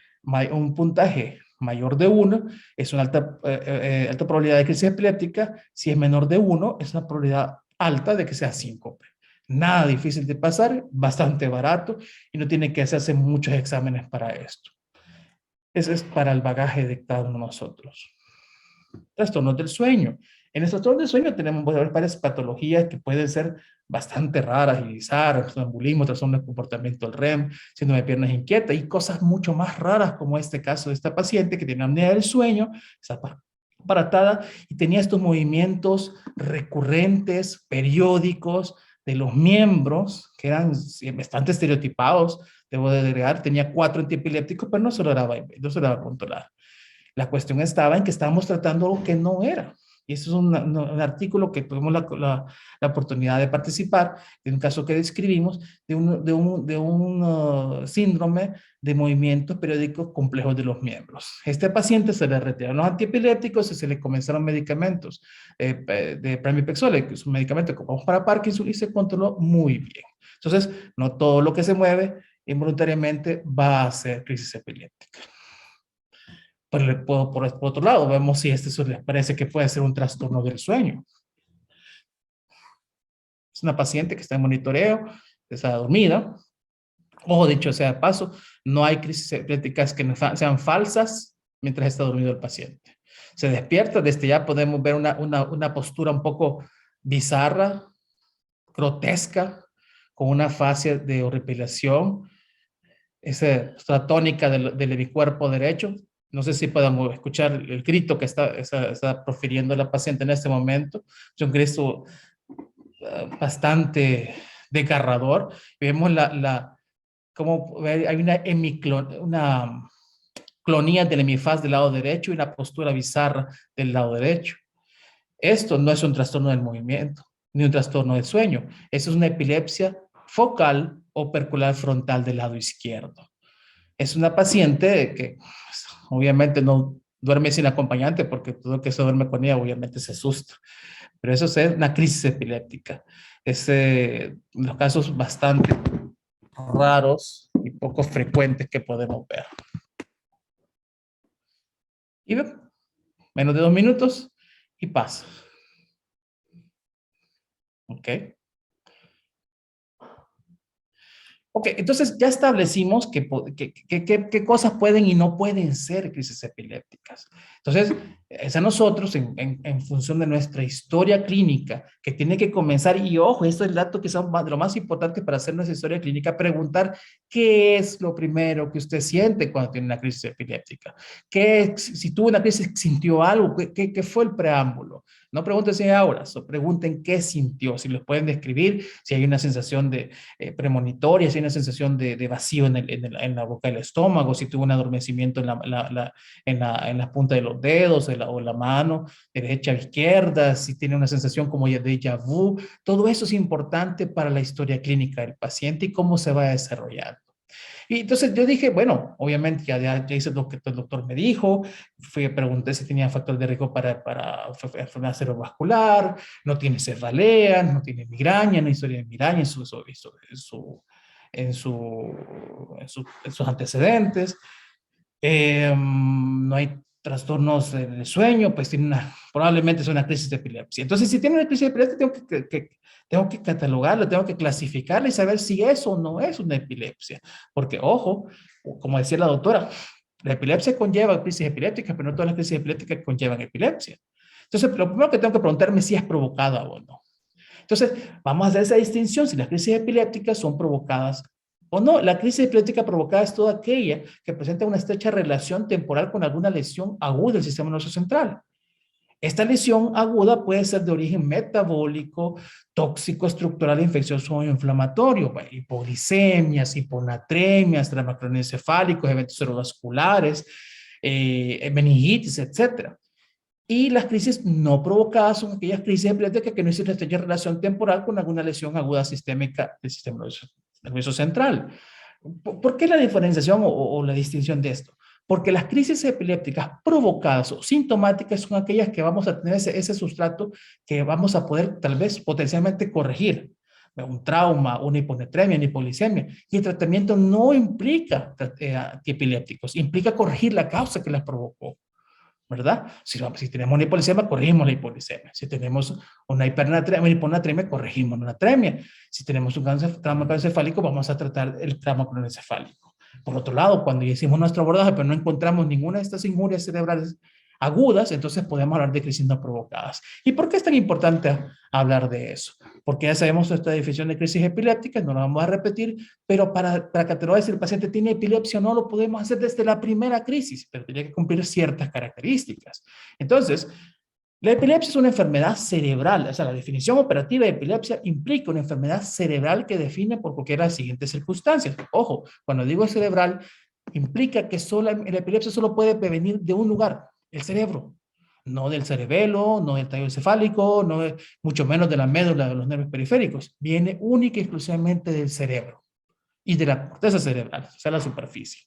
un puntaje mayor de 1, es una alta probabilidad de crisis epiléptica. Si es menor de 1, es una probabilidad alta de que sea síncope. Nada difícil de pasar, bastante barato y no tiene que hacerse muchos exámenes para esto. Eso es para el bagaje de cada uno de nosotros. Trastornos del sueño. En el trastorno del sueño tenemos varias patologías que pueden ser bastante raras y bizarras, sonambulismo, trastorno de comportamiento del REM, síndrome de piernas inquietas y cosas mucho más raras como este caso de esta paciente que tiene apnea del sueño, está aparatada y tenía estos movimientos recurrentes, periódicos de los miembros que eran bastante estereotipados. Debo de agregar, tenía 4 antiepilépticos, pero no se lograba controlar. La cuestión estaba en que estábamos tratando algo que no era. Y eso es un artículo que tuvimos la oportunidad de participar, de un caso que describimos, de un síndrome de movimientos periódicos complejos de los miembros. Este paciente se le retiraron los antiepilépticos y se le comenzaron medicamentos de pramipexole, que es un medicamento que ocupamos para Parkinson, y se controló muy bien. Entonces, no todo lo que se mueve involuntariamente va a ser crisis epiléptica. Por otro lado, vemos si este les parece que puede ser un trastorno del sueño. Es una paciente que está en monitoreo, está dormida. Ojo, dicho sea de paso, no hay crisis epilépticas que sean falsas mientras está dormido el paciente. Se despierta, desde ya podemos ver una postura un poco bizarra, grotesca, con una fase de horripilación, esa tónica del hemiscuerpo derecho. No sé si podemos escuchar el grito que está profiriendo la paciente en este momento. Es un grito bastante desgarrador. Vemos como hay una clonía del hemifaz del lado derecho y una postura bizarra del lado derecho. Esto no es un trastorno del movimiento, ni un trastorno del sueño. Eso es una epilepsia focal opercular frontal del lado izquierdo. Es una paciente que pues, obviamente no duerme sin acompañante porque todo el que se duerme con ella obviamente se asusta. Pero eso es una crisis epiléptica. Es los casos bastante raros y poco frecuentes que podemos ver. Y menos de 2 minutos y pasa. ¿Ok? Ok, entonces ya establecimos qué cosas pueden y no pueden ser crisis epilépticas. Entonces, es a nosotros, en función de nuestra historia clínica, que tiene que comenzar, y ojo, esto es el dato que es de lo más importante para hacer nuestra historia clínica, preguntar qué es lo primero que usted siente cuando tiene una crisis epiléptica. Si tuvo una crisis, sintió algo, qué fue el preámbulo. No pregunten si hay auras, o pregunten qué sintió, si los pueden describir, si hay una sensación de premonitoria, si hay una sensación de vacío en la boca del estómago, si tuvo un adormecimiento en la punta de los dedos o en la mano derecha o izquierda, si tiene una sensación como de déjà vu. Todo eso es importante para la historia clínica del paciente y cómo se va desarrollando. Y entonces yo dije, bueno, obviamente ya hice lo que el doctor me dijo, pregunté si tenía factor de riesgo para enfermedad cerebrovascular, no tiene cefaleas, no tiene migraña, no hay historia de migraña en sus antecedentes. No hay trastornos del sueño, pues probablemente es una crisis de epilepsia. Entonces, si tiene una crisis de epilepsia, tengo que catalogarla, tengo que clasificarla y saber si eso o no es una epilepsia. Porque, ojo, como decía la doctora, la epilepsia conlleva crisis epilépticas, pero no todas las crisis epilépticas conllevan epilepsia. Entonces, lo primero que tengo que preguntarme es si es provocada o no. Entonces, vamos a hacer esa distinción si las crisis epilépticas son provocadas o no. La crisis epiléptica provocada es toda aquella que presenta una estrecha relación temporal con alguna lesión aguda del sistema nervioso central. Esta lesión aguda puede ser de origen metabólico, tóxico, estructural, infeccioso o inflamatorio. Bueno, hipoglicemias, hiponatremias, traumas craneoencefálicos, eventos cerebrovasculares, meningitis, etcétera. Y las crisis no provocadas son aquellas crisis epilépticas que no existe una estrecha relación temporal con alguna lesión aguda sistémica del sistema nervioso central. ¿Por qué la diferenciación o la distinción de esto? Porque las crisis epilépticas provocadas o sintomáticas son aquellas que vamos a tener ese sustrato que vamos a poder tal vez potencialmente corregir. Un trauma, una hiponatremia, una hipoglicemia. Y el tratamiento no implica antiepilépticos, implica corregir la causa que las provocó. ¿Verdad? Si tenemos una hipoglicemia, corregimos la hipoglicemia. Si tenemos una hiponatremia, corregimos una atremia. Si tenemos un trauma craneoencefálico, vamos a tratar el trauma craneoencefálico. Por otro lado, cuando ya hicimos nuestro abordaje, pero no encontramos ninguna de estas injurias cerebrales agudas, entonces podemos hablar de crisis no provocadas. ¿Y por qué es tan importante hablar de eso? Porque ya sabemos esta definición de crisis epiléptica, no la vamos a repetir, pero para catalogar si el paciente tiene epilepsia o no, lo podemos hacer desde la primera crisis, pero tiene que cumplir ciertas características. Entonces, la epilepsia es una enfermedad cerebral, o sea, la definición operativa de epilepsia implica una enfermedad cerebral que define por cualquiera de las siguientes circunstancias. Ojo, cuando digo cerebral, implica que la epilepsia solo puede venir de un lugar, el cerebro, no del cerebelo, no del tallo encefálico, mucho menos de la médula, de los nervios periféricos. Viene única y exclusivamente del cerebro y de la corteza cerebral, o sea, la superficie.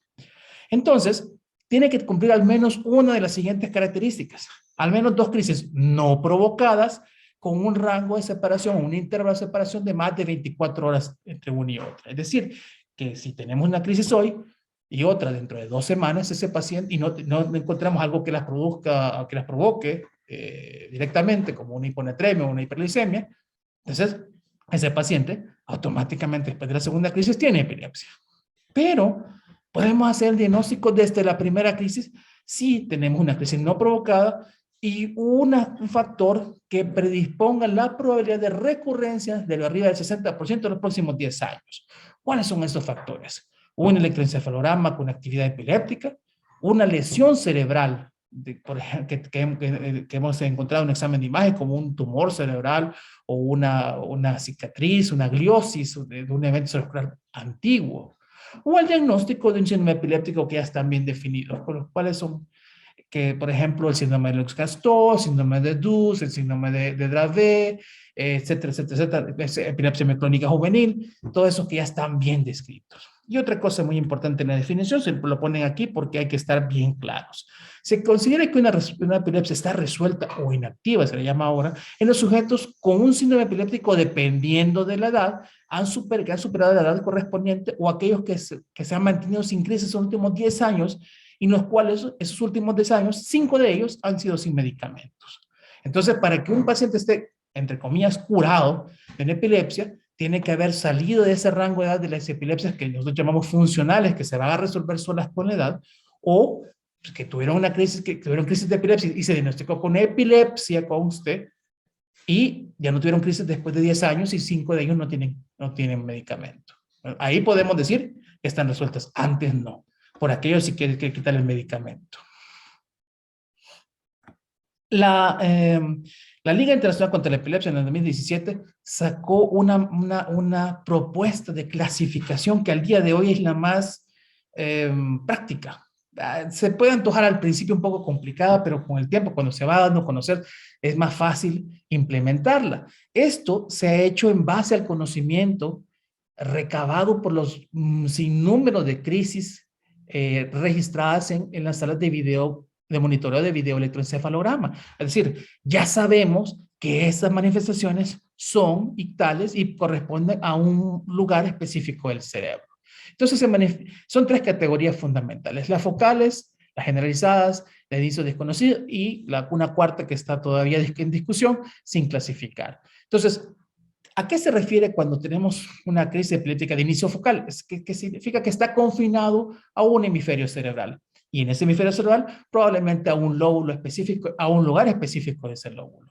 Entonces, tiene que cumplir al menos una de las siguientes características. Al menos 2 crisis no provocadas con un rango de separación, un intervalo de separación de más de 24 horas entre una y otra. Es decir, que si tenemos una crisis hoy y otra dentro de 2 semanas, ese paciente, y no encontramos algo que las produzca, que las provoque directamente, como una hiponatremia o una hiperglicemia, entonces ese paciente automáticamente después de la segunda crisis tiene epilepsia. Pero podemos hacer el diagnóstico desde la primera crisis si tenemos una crisis no provocada y un factor que predisponga la probabilidad de recurrencia de arriba del 60% en los próximos 10 años. ¿Cuáles son esos factores? Un electroencefalograma con actividad epiléptica, una lesión cerebral, por ejemplo, que hemos encontrado en un examen de imagen como un tumor cerebral o una cicatriz, una gliosis de un evento cerebral antiguo, o el diagnóstico de un síndrome epiléptico que ya están bien definidos, con los cuales son, que por ejemplo el síndrome de Lennox-Gastaut, el síndrome de Dus, el síndrome de Dravet, etcétera, etcétera, etcétera, epilepsia micrónica juvenil, todos esos que ya están bien descritos. Y otra cosa muy importante en la definición, se lo ponen aquí porque hay que estar bien claros. Se considera que una epilepsia está resuelta o inactiva, se le llama ahora, en los sujetos con un síndrome epiléptico dependiendo de la edad, que han superado la edad correspondiente o aquellos que se han mantenido sin crisis en los últimos 10 años y en los cuales esos últimos 10 años, 5 de ellos han sido sin medicamentos. Entonces, para que un paciente esté, entre comillas, curado de una epilepsia, tiene que haber salido de ese rango de edad de las epilepsias que nosotros llamamos funcionales, que se van a resolver solas con la edad, o que tuvieron crisis de epilepsia y se diagnosticó con epilepsia con usted, y ya no tuvieron crisis después de 10 años y 5 de ellos no tienen medicamento. Ahí podemos decir que están resueltas, antes no. Por aquello sí que quitar el medicamento. La La Liga Internacional contra la Epilepsia en el 2017 sacó una propuesta de clasificación que al día de hoy es la más práctica. Se puede antojar al principio un poco complicada, pero con el tiempo, cuando se va dando a conocer, es más fácil implementarla. Esto se ha hecho en base al conocimiento recabado por los sinnúmero de crisis registradas en las salas de video, de monitoreo de video electroencefalograma. Es decir, ya sabemos que estas manifestaciones son ictales y corresponden a un lugar específico del cerebro. Entonces, son tres categorías fundamentales: las focales, las generalizadas, la inicio desconocido y una cuarta que está todavía en discusión sin clasificar. Entonces, ¿a qué se refiere cuando tenemos una crisis epiléptica de inicio focal? Es que significa que está confinado a un hemisferio cerebral. Y en ese hemisferio cerebral, probablemente a un lóbulo específico, a un lugar específico de ese lóbulo.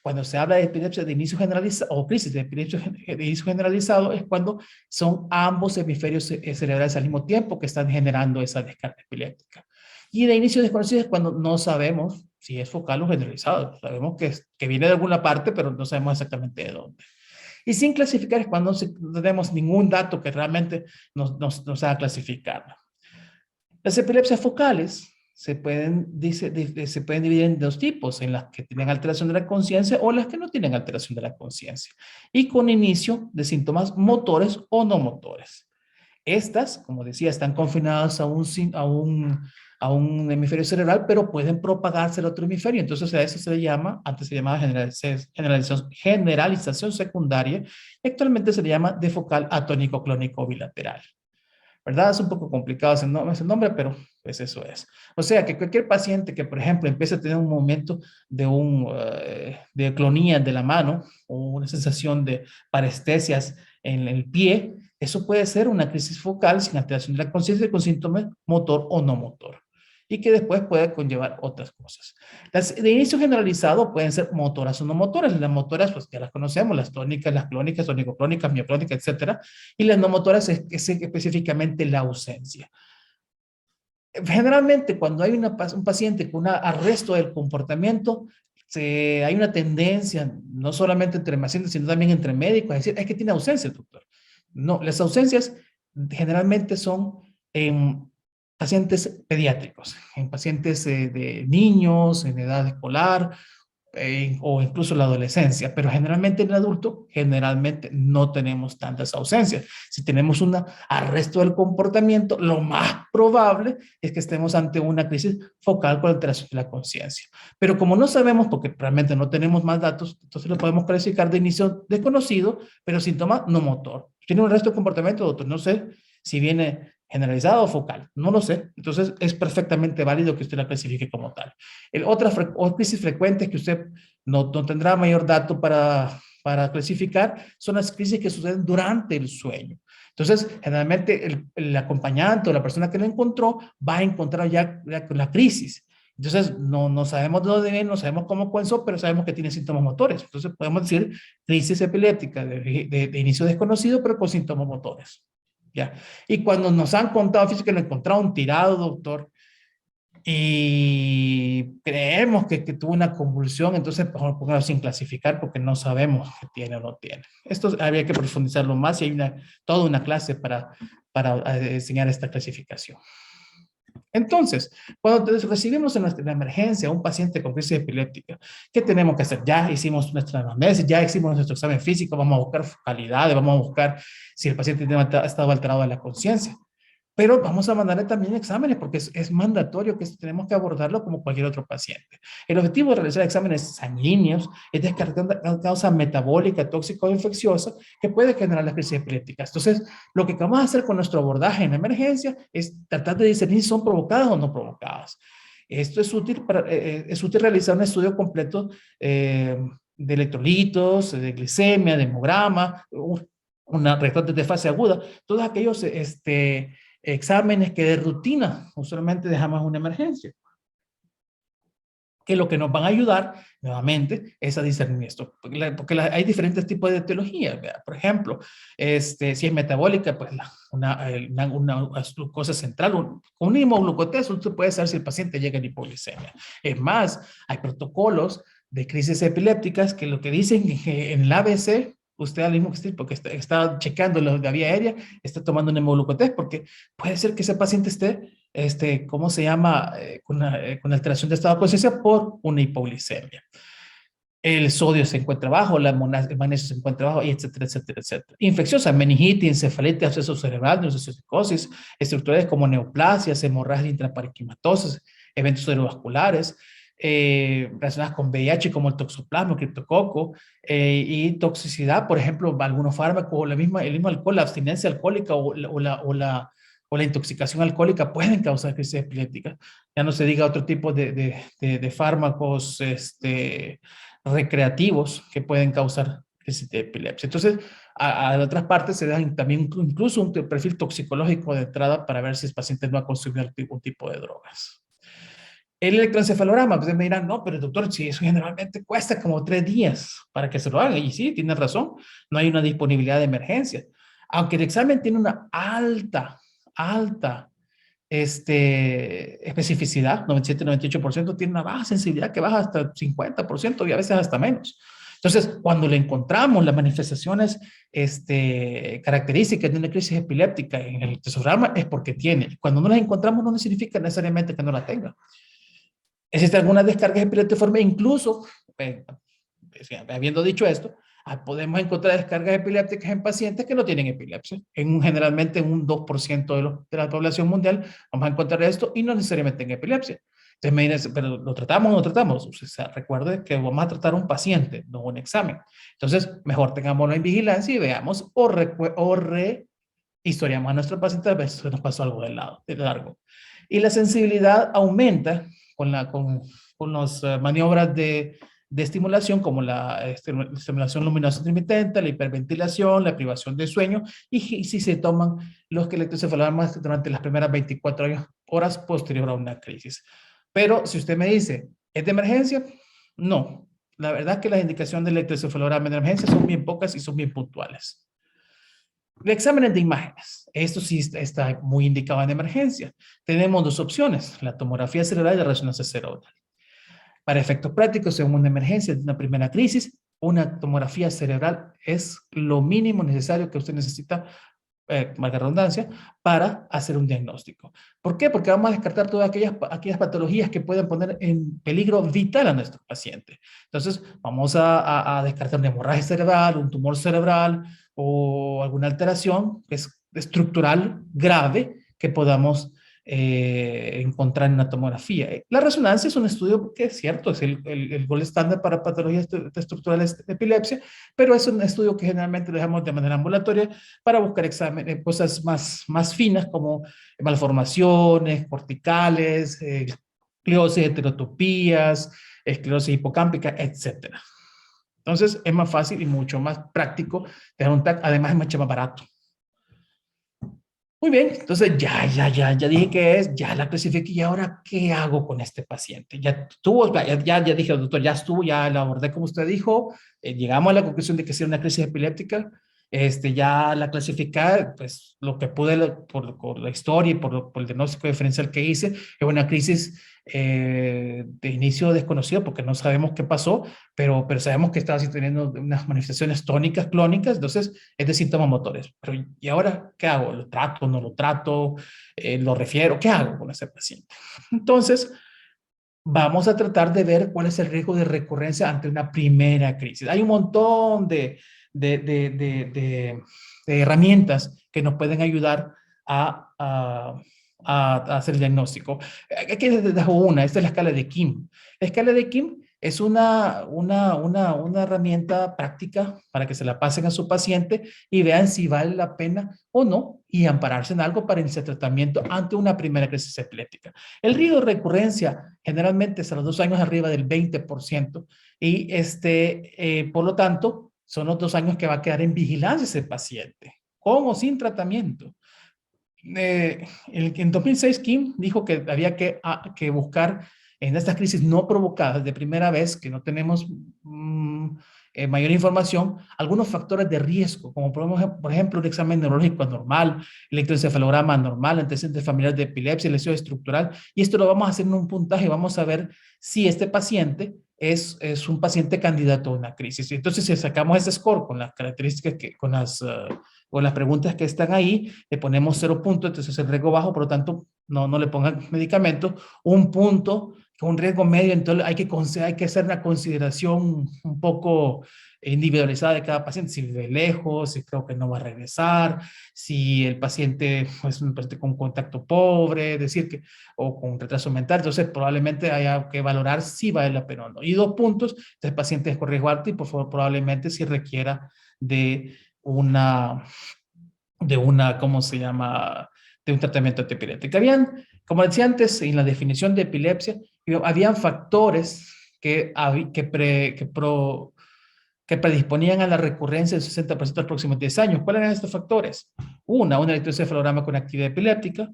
Cuando se habla de epilepsia de inicio generalizado o crisis de epilepsia de inicio generalizado, es cuando son ambos hemisferios cerebrales al mismo tiempo que están generando esa descarga epiléptica. Y de inicio desconocido es cuando no sabemos si es focal o generalizado. Sabemos que viene de alguna parte, pero no sabemos exactamente de dónde. Y sin clasificar es cuando no tenemos ningún dato que realmente nos haga clasificarlo. Las epilepsias focales se pueden dividir en dos tipos: en las que tienen alteración de la conciencia o las que no tienen alteración de la conciencia, y con inicio de síntomas motores o no motores. Estas, como decía, están confinadas a un hemisferio cerebral, pero pueden propagarse al otro hemisferio. Entonces a eso se le llama, antes se llamaba generalización secundaria, y actualmente se le llama de focal atónico clónico bilateral. ¿Verdad? Es un poco complicado ese nombre, pero pues eso es. O sea, que cualquier paciente que, por ejemplo, empiece a tener un momento de clonía de la mano o una sensación de parestesias en el pie, eso puede ser una crisis focal sin alteración de la conciencia con síntomas motor o no motor, y que después puede conllevar otras cosas. Las de inicio generalizado pueden ser motoras o no motoras. Las motoras, pues ya las conocemos: las tónicas, las clónicas, tonicoclónicas, mioclónicas, etcétera. Y las no motoras es específicamente la ausencia. Generalmente, cuando hay un paciente con un arresto del comportamiento, hay una tendencia, no solamente entre pacientes, sino también entre médicos, a decir: es que tiene ausencia, doctor. No, las ausencias generalmente son en pacientes pediátricos, en pacientes de niños, en edad escolar, o incluso la adolescencia, pero generalmente en el adulto, generalmente no tenemos tantas ausencias. Si tenemos un arresto del comportamiento, lo más probable es que estemos ante una crisis focal con alteración de la conciencia. Pero como no sabemos, porque realmente no tenemos más datos, entonces lo podemos clasificar de inicio desconocido, pero síntoma no motor. ¿Tiene un arresto de comportamiento, doctor? No sé si viene generalizado o focal, no lo sé. Entonces es perfectamente válido que usted la clasifique como tal. Otras crisis frecuentes que usted no tendrá mayor dato para clasificar son las crisis que suceden durante el sueño. Entonces, generalmente el acompañante o la persona que lo encontró va a encontrar ya la crisis. Entonces, no sabemos de dónde viene, no sabemos cómo comenzó, pero sabemos que tiene síntomas motores. Entonces, podemos decir crisis epiléptica de inicio desconocido, pero con síntomas motores. ¿Ya? Y cuando nos han contado, fíjate que lo encontraron tirado, doctor, y creemos que tuvo una convulsión, entonces pongámoslo sin clasificar porque no sabemos que tiene o no tiene. Esto habría que profundizarlo más y hay toda una clase para enseñar esta clasificación. Entonces, cuando recibimos en la emergencia a un paciente con crisis epiléptica, ¿qué tenemos que hacer? Ya hicimos nuestra anamnesis, ya hicimos nuestro examen físico, vamos a buscar focalidades, vamos a buscar si el paciente ha estado alterado de la conciencia. Pero vamos a mandarle también exámenes porque es mandatorio que tenemos que abordarlo como cualquier otro paciente. El objetivo de realizar exámenes sanguíneos es descartar la causa metabólica, tóxica o infecciosa que puede generar las crisis epilépticas. Entonces, lo que vamos a hacer con nuestro abordaje en la emergencia es tratar de discernir si son provocadas o no provocadas. Esto es útil realizar un estudio completo de electrolitos, de glicemia, de hemograma, una recortes de fase aguda, todos aquellos exámenes que de rutina usualmente dejamos una emergencia, que lo que nos van a ayudar nuevamente es a discernir esto, porque hay diferentes tipos de etiología, ¿verdad? Por ejemplo, si es metabólica, pues una glucosa central, con un hemoglucotesto usted puede saber si el paciente llega en hipoglicemia. Es más, hay protocolos de crisis epilépticas, que lo que dicen que en el ABC, usted al mismo tiempo que está checando la vía aérea, está tomando un hemoglucotest, porque puede ser que ese paciente esté, ¿cómo se llama? Con alteración de estado de conciencia por una hipoglicemia. El sodio se encuentra bajo, el magnesio se encuentra bajo, y etcétera, etcétera, etcétera. Infecciosa, meningitis, encefalitis, absceso cerebral, neurocisticosis, estructurales como neoplasias, hemorragias intraparenquimatosis, eventos cerebrovasculares, relacionadas con VIH como el toxoplasma, el criptococo, y toxicidad, por ejemplo, algunos fármacos, o el mismo alcohol, la abstinencia alcohólica o la intoxicación alcohólica pueden causar crisis epilépticas. Ya no se diga otro tipo de fármacos, recreativos que pueden causar crisis de epilepsia. Entonces, a otras partes se da también incluso un perfil toxicológico de entrada para ver si el paciente no ha consumido algún tipo de drogas. El electroencefalograma, pues me dirán, no, pero doctor, si eso generalmente cuesta como 3 días para que se lo haga. Y sí, tiene razón, no hay una disponibilidad de emergencia. Aunque el examen tiene una alta especificidad, 97-98%, tiene una baja sensibilidad que baja hasta 50% y a veces hasta menos. Entonces, cuando le encontramos las manifestaciones características de una crisis epiléptica en el electroencefalograma es porque tiene. Cuando no las encontramos no significa necesariamente que no la tenga. Existen algunas descargas epilépticas, incluso, habiendo dicho esto, podemos encontrar descargas epilépticas en pacientes que no tienen epilepsia. Generalmente en un 2% de la población mundial vamos a encontrar esto y no necesariamente en epilepsia. Entonces me dicen, pero ¿lo tratamos o no tratamos? O sea, recuerde que vamos a tratar un paciente, no un examen. Entonces, mejor tengámoslo en vigilancia y veamos o historiamos a nuestro paciente a ver si nos pasó algo de largo. Y la sensibilidad aumenta con las maniobras de estimulación, como la estimulación luminosa intermitente, la hiperventilación, la privación de sueño, y si se toman los electroencefalogramas durante las primeras 24 horas posterior a una crisis. Pero si usted me dice, ¿es de emergencia? No. La verdad es que las indicaciones del electroencefalograma de emergencia son bien pocas y son bien puntuales. Exámenes de imágenes. Esto sí está muy indicado en emergencia. Tenemos dos opciones, la tomografía cerebral y la resonancia cerebral. Para efectos prácticos, en una emergencia de una primera crisis, una tomografía cerebral es lo mínimo necesario que usted necesita, marca redundancia, para hacer un diagnóstico. ¿Por qué? Porque vamos a descartar todas aquellas patologías que pueden poner en peligro vital a nuestro paciente. Entonces, vamos a descartar una hemorragia cerebral, un tumor cerebral o alguna alteración que es estructural grave que podamos encontrar en una tomografía. La resonancia es un estudio que es cierto, es el gold estándar para patologías estructurales de epilepsia, pero es un estudio que generalmente lo dejamos de manera ambulatoria para buscar exámenes, cosas más finas como malformaciones corticales, esclerosis, heterotopías, esclerosis hipocámpica, etcétera. Entonces es más fácil y mucho más práctico tener un TAC, además es mucho más barato. Muy bien, entonces ya dije qué es, ya la clasifiqué y ahora ¿qué hago con este paciente? Ya estuvo, ya dije, doctor, ya estuvo, ya la abordé como usted dijo, llegamos a la conclusión de que es una crisis epiléptica, ya la clasificar, pues lo que pude por la historia y por el diagnóstico diferencial que hice, es una crisis de inicio desconocido porque no sabemos qué pasó, pero sabemos que estaba así teniendo unas manifestaciones tónicas, clónicas, entonces es de síntomas motores. Pero ¿y ahora qué hago? ¿Lo trato? ¿No lo trato? ¿Lo refiero? ¿Qué hago con ese paciente? Entonces, vamos a tratar de ver cuál es el riesgo de recurrencia ante una primera crisis. Hay un montón de herramientas que nos pueden ayudar a hacer el diagnóstico. Aquí les dejo una, esta es la escala de Kim. La escala de Kim es una herramienta práctica para que se la pasen a su paciente y vean si vale la pena o no y ampararse en algo para iniciar tratamiento ante una primera crisis epiléptica. El riesgo de recurrencia generalmente es a los 2 años arriba del 20% y por lo tanto son los 2 años que va a quedar en vigilancia ese paciente, con o sin tratamiento. En 2006 Kim dijo que había que buscar en estas crisis no provocadas de primera vez, que no tenemos mayor información, algunos factores de riesgo, como por ejemplo un examen neurológico anormal, electroencefalograma anormal, antecedentes familiares de epilepsia, lesión estructural, y esto lo vamos a hacer en un puntaje, vamos a ver si este paciente es un paciente candidato a una crisis. Entonces, si sacamos ese score con las características, con las preguntas que están ahí, le ponemos 0 puntos, entonces el riesgo bajo, por lo tanto, no le pongan medicamento, 1 punto, con un riesgo medio, entonces hay que hacer una consideración un poco individualizada de cada paciente, si vive lejos, si creo que no va a regresar, si el paciente es un paciente con contacto pobre, es decir, o con retraso mental, entonces probablemente haya que valorar si vale la pena o no. Y 2 puntos, este paciente es con riesgo alto y por favor probablemente si requiera de una, ¿cómo se llama? De un tratamiento antiepiléptico. Como decía antes, en la definición de epilepsia, habían factores que predisponían a la recurrencia del 60% de los próximos 10 años. ¿Cuáles eran estos factores? Un electroencefalograma con actividad epiléptica,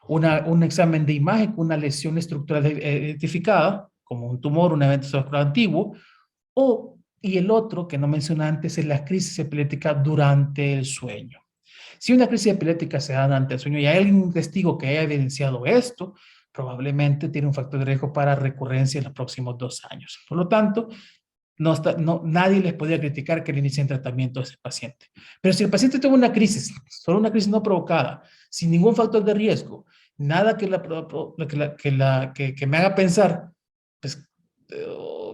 un examen de imagen con una lesión estructural identificada, como un tumor, un evento cerebral antiguo, y el otro que no mencioné antes es la crisis epiléptica durante el sueño. Si una crisis epiléptica se da durante el sueño y hay algún testigo que haya evidenciado esto, probablemente tiene un factor de riesgo para recurrencia en los próximos 2 años. Por lo tanto, nadie les podía criticar que le inicien tratamiento a ese paciente. Pero si el paciente tuvo una crisis, solo una crisis no provocada, sin ningún factor de riesgo, nada que me haga pensar pues,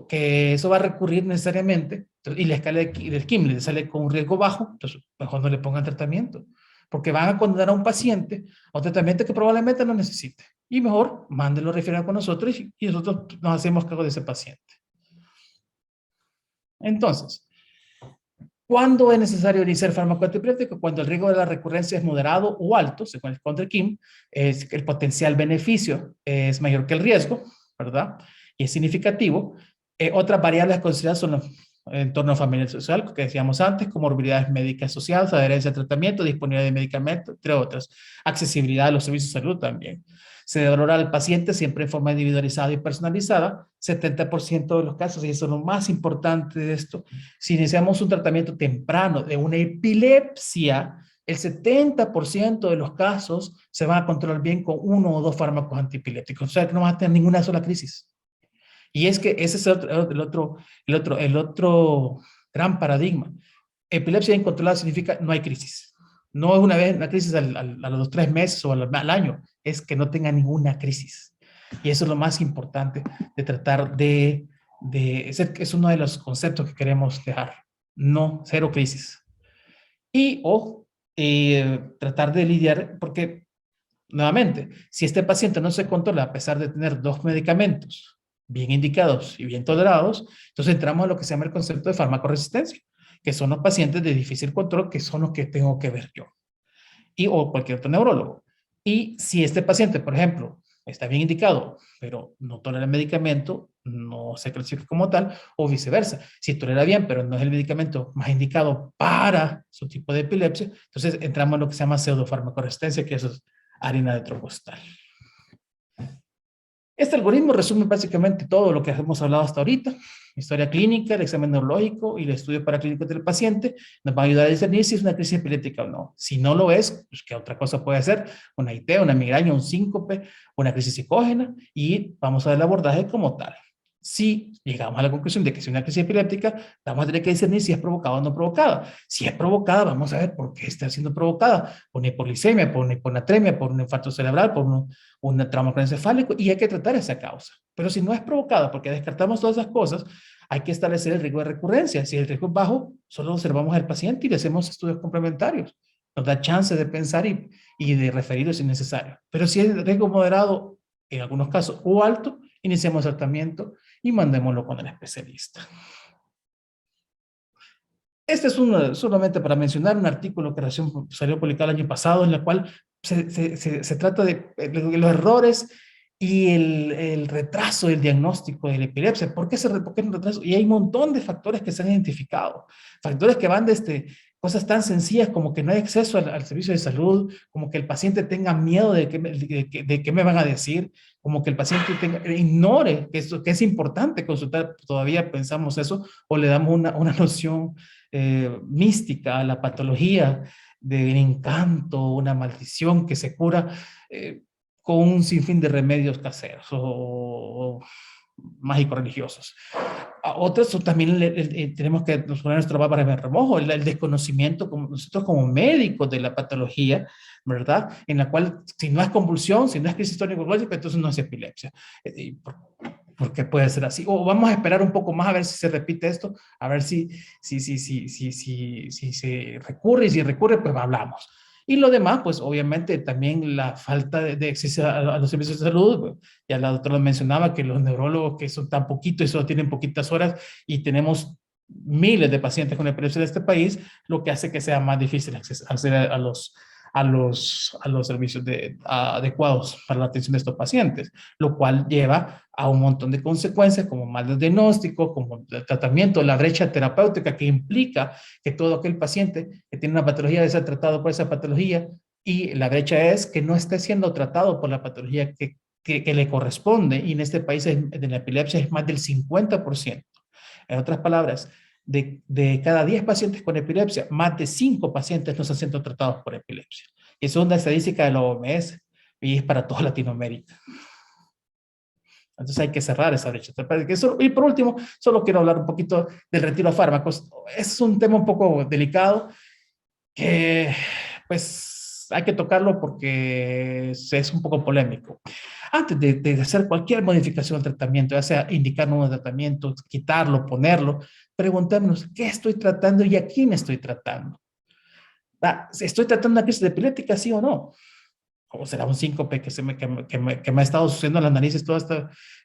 que eso va a recurrir necesariamente, y la escala del Kim le sale con un riesgo bajo, entonces mejor no le pongan tratamiento, porque van a condenar a un paciente a un tratamiento que probablemente no necesite. Y mejor, mándenlo a referir con nosotros y nosotros nos hacemos cargo de ese paciente. Entonces, ¿cuándo es necesario iniciar fármaco antiepiléptico? Cuando el riesgo de la recurrencia es moderado o alto, según el Contra Kim, es que el potencial beneficio es mayor que el riesgo, ¿verdad? Y es significativo. Otras variables consideradas son los entorno familiar social, que decíamos antes, comorbilidades médicas asociadas, adherencia al tratamiento, disponibilidad de medicamentos, entre otras. Accesibilidad a los servicios de salud también. Se valora al paciente siempre en forma individualizada y personalizada, 70% de los casos, y eso es lo más importante de esto, si iniciamos un tratamiento temprano de una epilepsia, el 70% de los casos se van a controlar bien con 1 o 2 fármacos antiepilépticos, o sea que no van a tener ninguna sola crisis. Y es que ese es el otro gran paradigma. Epilepsia incontrolada significa no hay crisis. No es una crisis a los 3 meses o al año, es que no tenga ninguna crisis. Y eso es lo más importante de tratar es uno de los conceptos que queremos dejar. No, cero crisis. Tratar de lidiar, porque nuevamente, si este paciente no se controla a pesar de tener 2 medicamentos bien indicados y bien tolerados, entonces entramos a lo que se llama el concepto de farmacoresistencia, que son los pacientes de difícil control, que son los que tengo que ver yo, o cualquier otro neurólogo. Y si este paciente, por ejemplo, está bien indicado, pero no tolera el medicamento, no se clasifica como tal, o viceversa. Si tolera bien, pero no es el medicamento más indicado para su tipo de epilepsia, entonces entramos en lo que se llama pseudofarmacoresistencia, que eso es harina de trigo costal. Este algoritmo resume básicamente todo lo que hemos hablado hasta ahorita. Historia clínica, el examen neurológico y el estudio paraclínico del paciente nos va a ayudar a discernir si es una crisis epiléptica o no. Si no lo es, pues ¿qué otra cosa puede ser? Una IT, una migraña, un síncope, una crisis psicógena, y vamos a ver el abordaje como tal. Si llegamos a la conclusión de que es una crisis epiléptica, vamos a tener que discernir si es provocada o no provocada. Si es provocada, vamos a ver por qué está siendo provocada. Por una hipoglicemia, por una hiponatremia, por un infarto cerebral, por un trauma craneoencefálico, y hay que tratar esa causa. Pero si no es provocada, porque descartamos todas esas cosas, hay que establecer el riesgo de recurrencia. Si el riesgo es bajo, solo observamos al paciente y le hacemos estudios complementarios. Nos da chance de pensar y de referirlo si es necesario. Pero si es riesgo moderado, en algunos casos, o alto, iniciemos el tratamiento y mandémoslo con el especialista. Este es solamente para mencionar un artículo que salió publicado el año pasado, en el cual se trata de los errores y el retraso del diagnóstico de la epilepsia. ¿Por qué es un retraso? Y hay un montón de factores que se han identificado. Factores que van desde cosas tan sencillas como que no hay acceso al servicio de salud, como que el paciente tenga miedo de qué me van a decir, como que el paciente ignore que es importante consultar. Todavía pensamos eso, o le damos una noción mística a la patología del encanto, una maldición que se cura con un sinfín de remedios caseros mágico-religiosos. A otros también tenemos que poner nuestro papá en remojo, el desconocimiento como nosotros como médicos de la patología, ¿verdad? En la cual si no es convulsión, si no es crisis tónico-clónica, entonces no es epilepsia. Porque puede ser así. O vamos a esperar un poco más a ver si se repite esto, a ver si se recurre, y si recurre, pues hablamos. Y lo demás, pues obviamente también la falta de acceso a los servicios de salud. Pues, ya la doctora mencionaba que los neurólogos que son tan poquitos y solo tienen poquitas horas y tenemos miles de pacientes con epilepsia en este país, lo que hace que sea más difícil acceder a los servicios adecuados para la atención de estos pacientes, lo cual lleva a un montón de consecuencias como mal diagnóstico, como el tratamiento, la brecha terapéutica que implica que todo aquel paciente que tiene una patología debe ser tratado por esa patología, y la brecha es que no esté siendo tratado por la patología que le corresponde, y en este país de la epilepsia es más del 50%. En otras palabras, de cada 10 pacientes con epilepsia, más de 5 pacientes no están siendo tratados por epilepsia. Eso es una estadística de la OMS y es para toda Latinoamérica. Entonces hay que cerrar esa brecha. Y por último, solo quiero hablar un poquito del retiro de fármacos. Es un tema un poco delicado que pues hay que tocarlo porque es un poco polémico. Antes de hacer cualquier modificación del tratamiento, ya sea indicar nuevos tratamientos, quitarlo, ponerlo, preguntémonos qué estoy tratando y a quién estoy tratando. ¿Estoy tratando una crisis epiléptica, sí o no? ¿O será un síncope que me ha estado sucediendo en las narices todos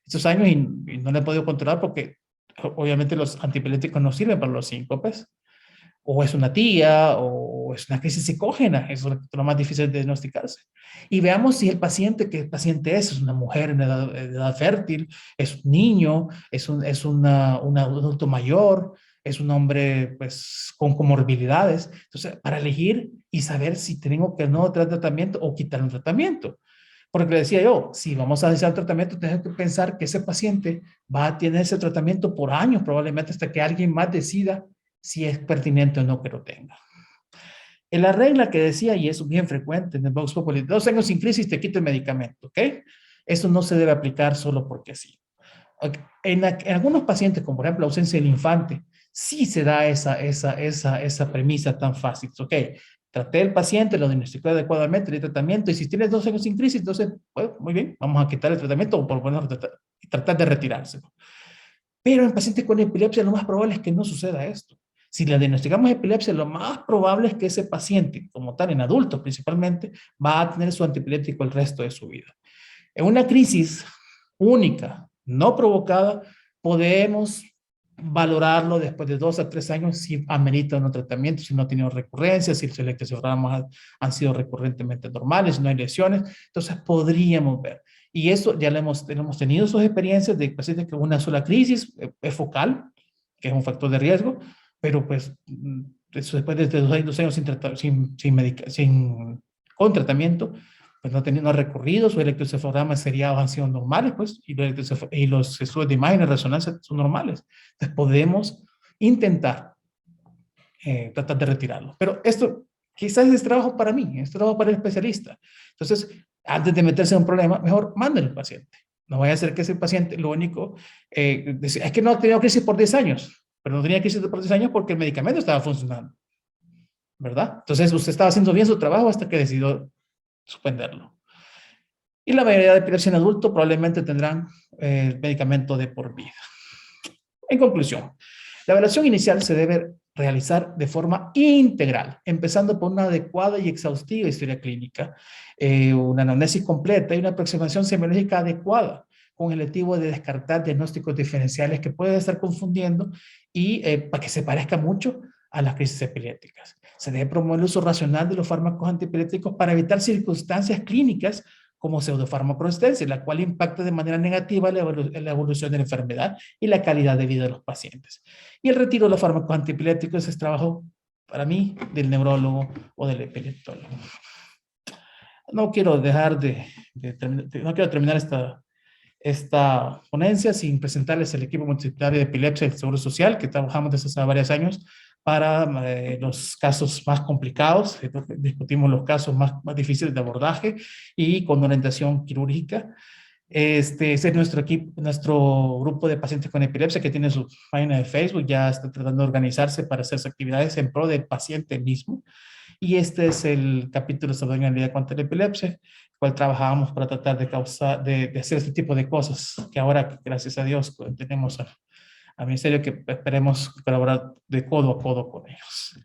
estos años y no le he podido controlar porque obviamente los antiepilépticos no sirven para los síncopes? O es una tía, o es una crisis psicógena, eso es lo más difícil de diagnosticarse. Y veamos si el paciente, ¿qué paciente es? ¿Es una mujer en edad fértil? ¿Es un niño? ¿Un adulto mayor? ¿Es un hombre pues, con comorbilidades? Entonces, para elegir y saber si tengo que no tratar tratamiento o quitar un tratamiento. Porque le decía yo, si vamos a hacer el tratamiento, tenemos que pensar que ese paciente va a tener ese tratamiento por años, probablemente hasta que alguien más decida si es pertinente o no que lo tenga. En la regla que decía, y es bien frecuente en el Vox Populi, 2 años sin crisis te quito el medicamento, ¿ok? Eso no se debe aplicar solo porque sí. En algunos pacientes, como por ejemplo la ausencia del infante, sí se da esa premisa tan fácil, ¿ok? Traté el paciente, lo diagnosticé adecuadamente, el tratamiento, y si tienes 2 años sin crisis, entonces, bueno, muy bien, vamos a quitar el tratamiento o por lo menos tratar de retirárselo. Pero en pacientes con epilepsia lo más probable es que no suceda esto. Si le diagnosticamos epilepsia, lo más probable es que ese paciente, como tal, en adultos principalmente, va a tener su antiepiléptico el resto de su vida. En una crisis única, no provocada, podemos valorarlo después de 2 a 3 años si amerita un tratamiento, si no ha tenido recurrencias, si los electroencefalogramas han sido recurrentemente normales, si no hay lesiones. Entonces podríamos ver. Y eso ya hemos tenido sus experiencias de pacientes que una sola crisis es focal, que es un factor de riesgo, pero pues eso después de 2 años con tratamiento, pues no teniendo recorrido, sus electroencefalogramas seriados han sido normales, pues, y los estudios de imagen y resonancia son normales. Entonces podemos intentar tratar de retirarlo. Pero esto quizás es trabajo para mí, es trabajo para el especialista. Entonces, antes de meterse en un problema, mejor manden al paciente. No vaya a ser que ese paciente, lo único, es que no ha tenido crisis por 10 años, pero no tenía crisis por 10 años porque el medicamento estaba funcionando, ¿verdad? Entonces, usted estaba haciendo bien su trabajo hasta que decidió suspenderlo. Y la mayoría de epilepsia en adulto probablemente tendrán medicamento de por vida. En conclusión, la evaluación inicial se debe realizar de forma integral, empezando por una adecuada y exhaustiva historia clínica, una anamnesis completa y una aproximación semiológica adecuada, con el objetivo de descartar diagnósticos diferenciales que pueden estar confundiendo y para que se parezca mucho a las crisis epilépticas. Se debe promover el uso racional de los fármacos antiepilépticos para evitar circunstancias clínicas como pseudofarmacoresistencia, la cual impacta de manera negativa la evolución de la enfermedad y la calidad de vida de los pacientes. Y el retiro de los fármacos antiepilépticos es trabajo, para mí, del neurólogo o del epileptólogo. No quiero no quiero terminar esta ponencia sin presentarles el equipo multidisciplinario de epilepsia del Seguro Social, que trabajamos desde hace varios años para los casos más complicados. Discutimos los casos más difíciles de abordaje y con orientación quirúrgica. Ese es nuestro equipo, nuestro grupo de pacientes con epilepsia que tiene su página de Facebook, ya está tratando de organizarse para hacer actividades en pro del paciente mismo. Y este es el capítulo sobre la vida contra la epilepsia, el cual trabajábamos para tratar de de hacer este tipo de cosas que ahora, gracias a Dios, tenemos a ministerio que esperemos colaborar de codo a codo con ellos.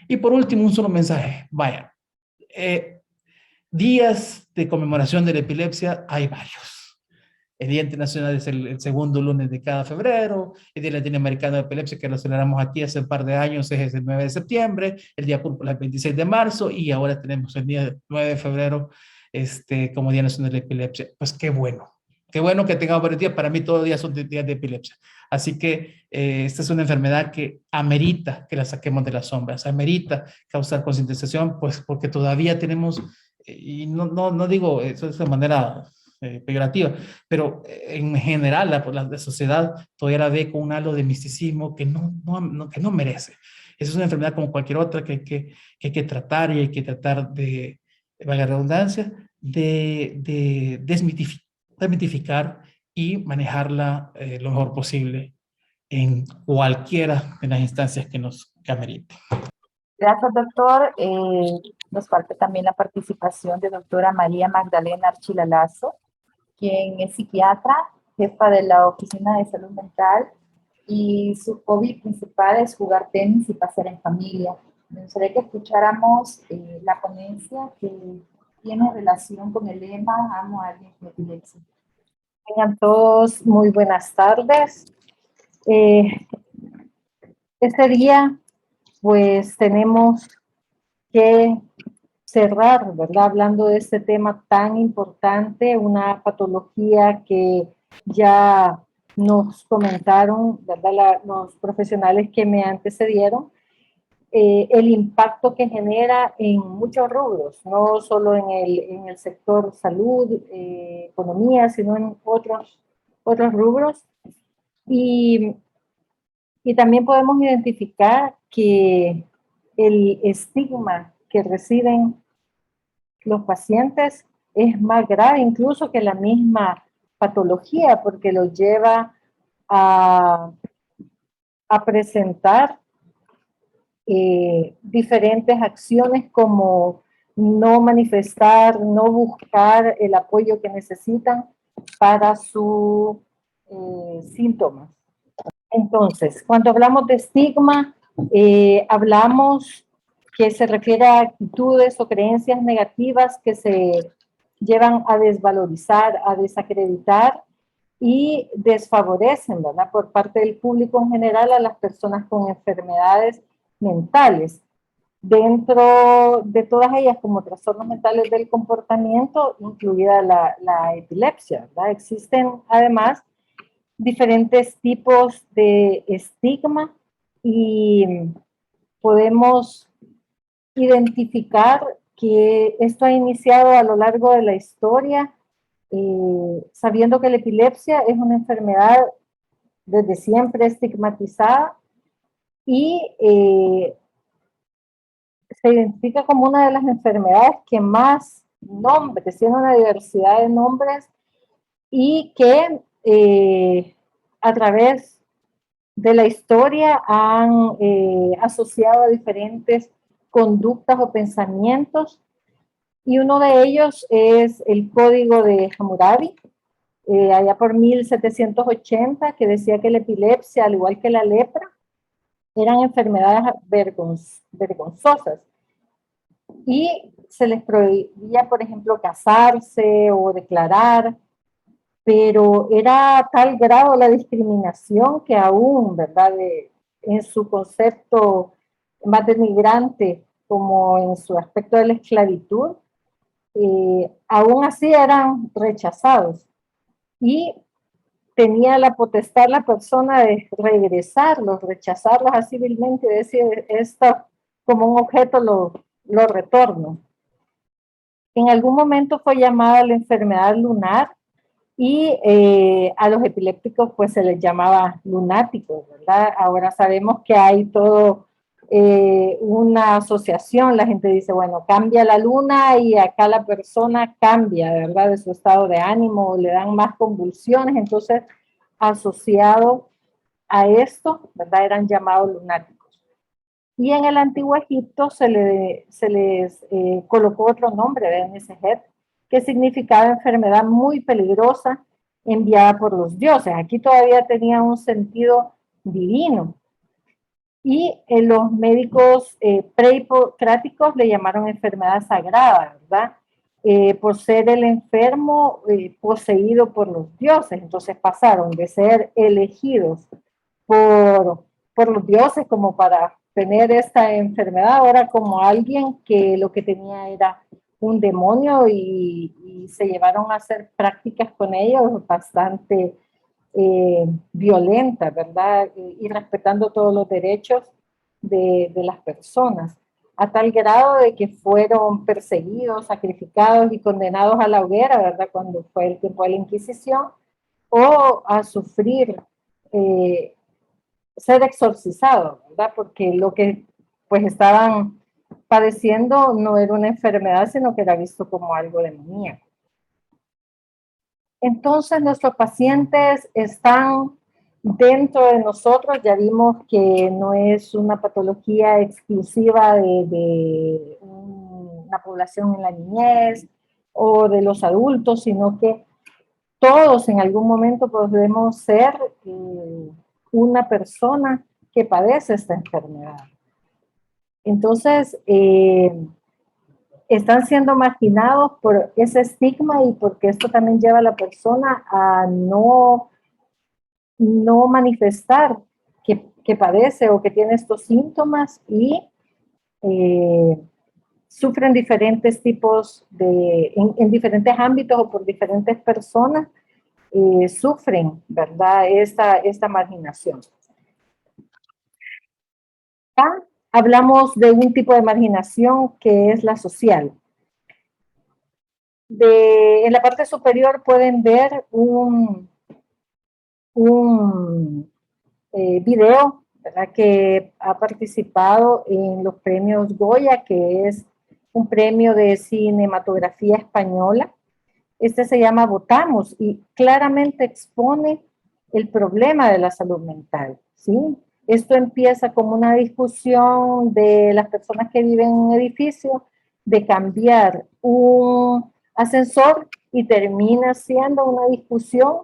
Y por último, un solo mensaje. Vaya, días de conmemoración de la epilepsia hay varios. El Día Internacional es el segundo lunes de cada febrero. El Día Latinoamericano de Epilepsia, que lo celebramos aquí hace un par de años, es el 9 de septiembre. El Día Púrpura el 26 de marzo. Y ahora tenemos el día 9 de febrero como Día Nacional de la Epilepsia. Pues qué bueno. Qué bueno que tengamos varios días. Para mí todos los días son días de epilepsia. Así que esta es una enfermedad que amerita que la saquemos de las sombras. Amerita causar concientización, pues porque todavía tenemos, y no digo eso de manera peyorativa, pero en general la sociedad todavía la ve con un halo de misticismo que que no merece. Esa es una enfermedad como cualquier otra que hay que tratar, y hay que tratar de, valga la redundancia, de desmitificar y manejarla lo mejor posible en cualquiera de las instancias que amerite. Gracias, doctor. Nos falta también la participación de doctora María Magdalena Archila Lazo, quien es psiquiatra, jefa de la Oficina de Salud Mental, y su hobby principal es jugar tenis y pasear en familia. Me gustaría que escucháramos la ponencia que tiene relación con el lema Amo a alguien con epilepsia. Tengan todos muy buenas tardes. Este día, pues tenemos que cerrar, ¿verdad? Hablando de este tema tan importante, una patología que ya nos comentaron, ¿verdad? Los profesionales que me antecedieron, el impacto que genera en muchos rubros, no solo en el sector salud, economía, sino en otros rubros. Y también podemos identificar que el estigma que reciben los pacientes es más grave incluso que la misma patología, porque los lleva a presentar diferentes acciones como no manifestar, no buscar el apoyo que necesitan para sus síntomas. Entonces, cuando hablamos de estigma, hablamos que se refiere a actitudes o creencias negativas que se llevan a desvalorizar, a desacreditar y desfavorecen, ¿verdad?, por parte del público en general a las personas con enfermedades mentales. Dentro de todas ellas, como trastornos mentales del comportamiento, incluida la epilepsia, ¿verdad? Existen además diferentes tipos de estigma y podemos identificar que esto ha iniciado a lo largo de la historia, sabiendo que la epilepsia es una enfermedad desde siempre estigmatizada y se identifica como una de las enfermedades que más nombres, tiene una diversidad de nombres y que a través de la historia han asociado a diferentes conductas o pensamientos, y uno de ellos es el Código de Hammurabi, allá por 1780, que decía que la epilepsia, al igual que la lepra, eran enfermedades vergonzosas y se les prohibía, por ejemplo, casarse o declarar, pero era tal grado la discriminación que aún, ¿verdad?, en su concepto más denigrante como en su aspecto de la esclavitud, aún así eran rechazados y tenía la potestad la persona de regresarlos, rechazarlos así vilmente, decir, esto como un objeto lo retorno. En algún momento fue llamada la enfermedad lunar y a los epilépticos pues se les llamaba lunáticos, ¿verdad? Ahora sabemos que hay todo una asociación, la gente dice, bueno, cambia la luna y acá la persona cambia, ¿verdad? De su estado de ánimo, le dan más convulsiones, entonces asociado a esto, ¿verdad? Eran llamados lunáticos. Y en el antiguo Egipto se les colocó otro nombre, Benesejet, que significaba enfermedad muy peligrosa enviada por los dioses. Aquí todavía tenía un sentido divino. Y los médicos prehipocráticos le llamaron enfermedad sagrada, ¿verdad? Por ser el enfermo poseído por los dioses. Entonces pasaron de ser elegidos por los dioses como para tener esta enfermedad, ahora como alguien que lo que tenía era un demonio y se llevaron a hacer prácticas con ellos bastante violenta, ¿verdad? Y respetando todos los derechos de las personas, a tal grado de que fueron perseguidos, sacrificados y condenados a la hoguera, ¿verdad? Cuando fue el tiempo de la Inquisición, o a sufrir, ser exorcizados, ¿verdad? Porque lo que pues estaban padeciendo no era una enfermedad, sino que era visto como algo demoníaco. Entonces nuestros pacientes están dentro de nosotros, ya vimos que no es una patología exclusiva de una población en la niñez o de los adultos, sino que todos en algún momento podemos ser una persona que padece esta enfermedad. Entonces, están siendo marginados por ese estigma y porque esto también lleva a la persona a no manifestar que padece o que tiene estos síntomas y sufren diferentes tipos en diferentes ámbitos o por diferentes personas, sufren, ¿verdad? Esta marginación. Acá hablamos de un tipo de marginación que es la social. En la parte superior pueden ver un video, ¿verdad? Que ha participado en los premios Goya, que es un premio de cinematografía española. Este se llama Votamos y claramente expone el problema de la salud mental, ¿sí? Esto empieza como una discusión de las personas que viven en un edificio de cambiar un ascensor y termina siendo una discusión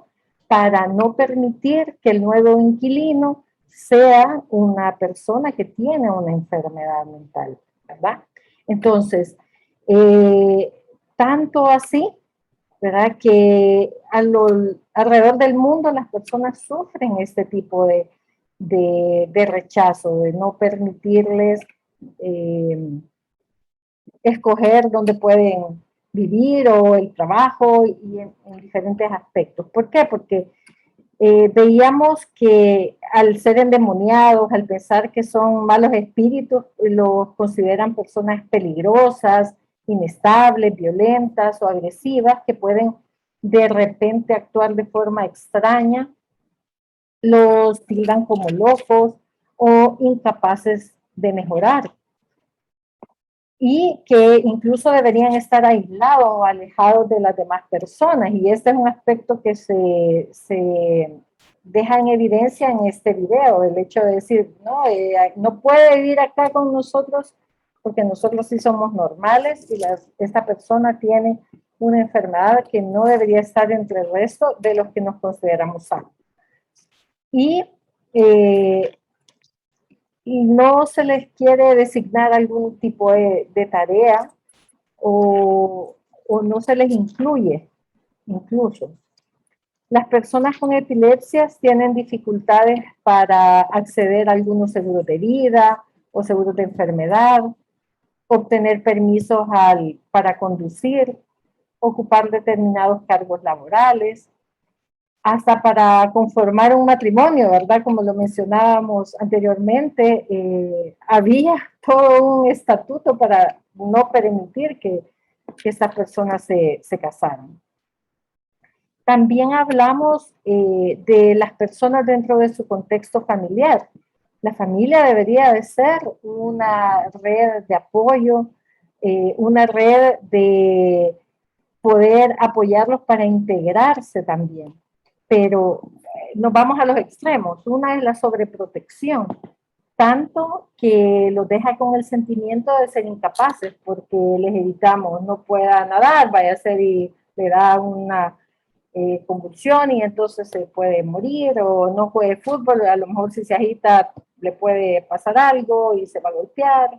para no permitir que el nuevo inquilino sea una persona que tiene una enfermedad mental, ¿verdad? Entonces, tanto así, ¿verdad? Que alrededor del mundo las personas sufren este tipo de rechazo, de no permitirles escoger dónde pueden vivir o el trabajo y en diferentes aspectos. ¿Por qué? Porque veíamos que al ser endemoniados, al pensar que son malos espíritus, los consideran personas peligrosas, inestables, violentas o agresivas que pueden de repente actuar de forma extraña, los tildan como locos o incapaces de mejorar y que incluso deberían estar aislados o alejados de las demás personas. Y este es un aspecto que se deja en evidencia en este video, el hecho de decir, no, no puede vivir acá con nosotros porque nosotros sí somos normales y esta persona tiene una enfermedad que no debería estar entre el resto de los que nos consideramos sanos. Y no se les quiere designar algún tipo de tarea o no se les incluye incluso. Las personas con epilepsias tienen dificultades para acceder a algunos seguros de vida o seguros de enfermedad, obtener permisos para conducir, ocupar determinados cargos laborales, hasta para conformar un matrimonio, ¿verdad? Como lo mencionábamos anteriormente, había todo un estatuto para no permitir que estas personas se casaran. También hablamos de las personas dentro de su contexto familiar. La familia debería de ser una red de apoyo, una red de poder apoyarlos para integrarse también. Pero nos vamos a los extremos. Una es la sobreprotección, tanto que los deja con el sentimiento de ser incapaces, porque les evitamos no pueda nadar, vaya a ser y le da una convulsión y entonces se puede morir, o no juegue fútbol, a lo mejor si se agita le puede pasar algo y se va a golpear,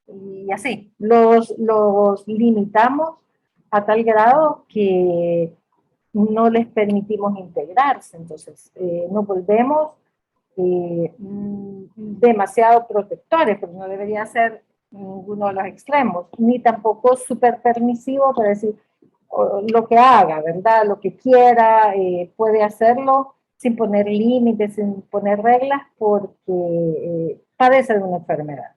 y así. Los limitamos a tal grado que no les permitimos integrarse, entonces nos volvemos demasiado protectores, pero no debería ser ninguno de los extremos, ni tampoco súper permisivo para decir lo que haga, ¿verdad? Lo que quiera, puede hacerlo sin poner límites, sin poner reglas, porque padece de una enfermedad.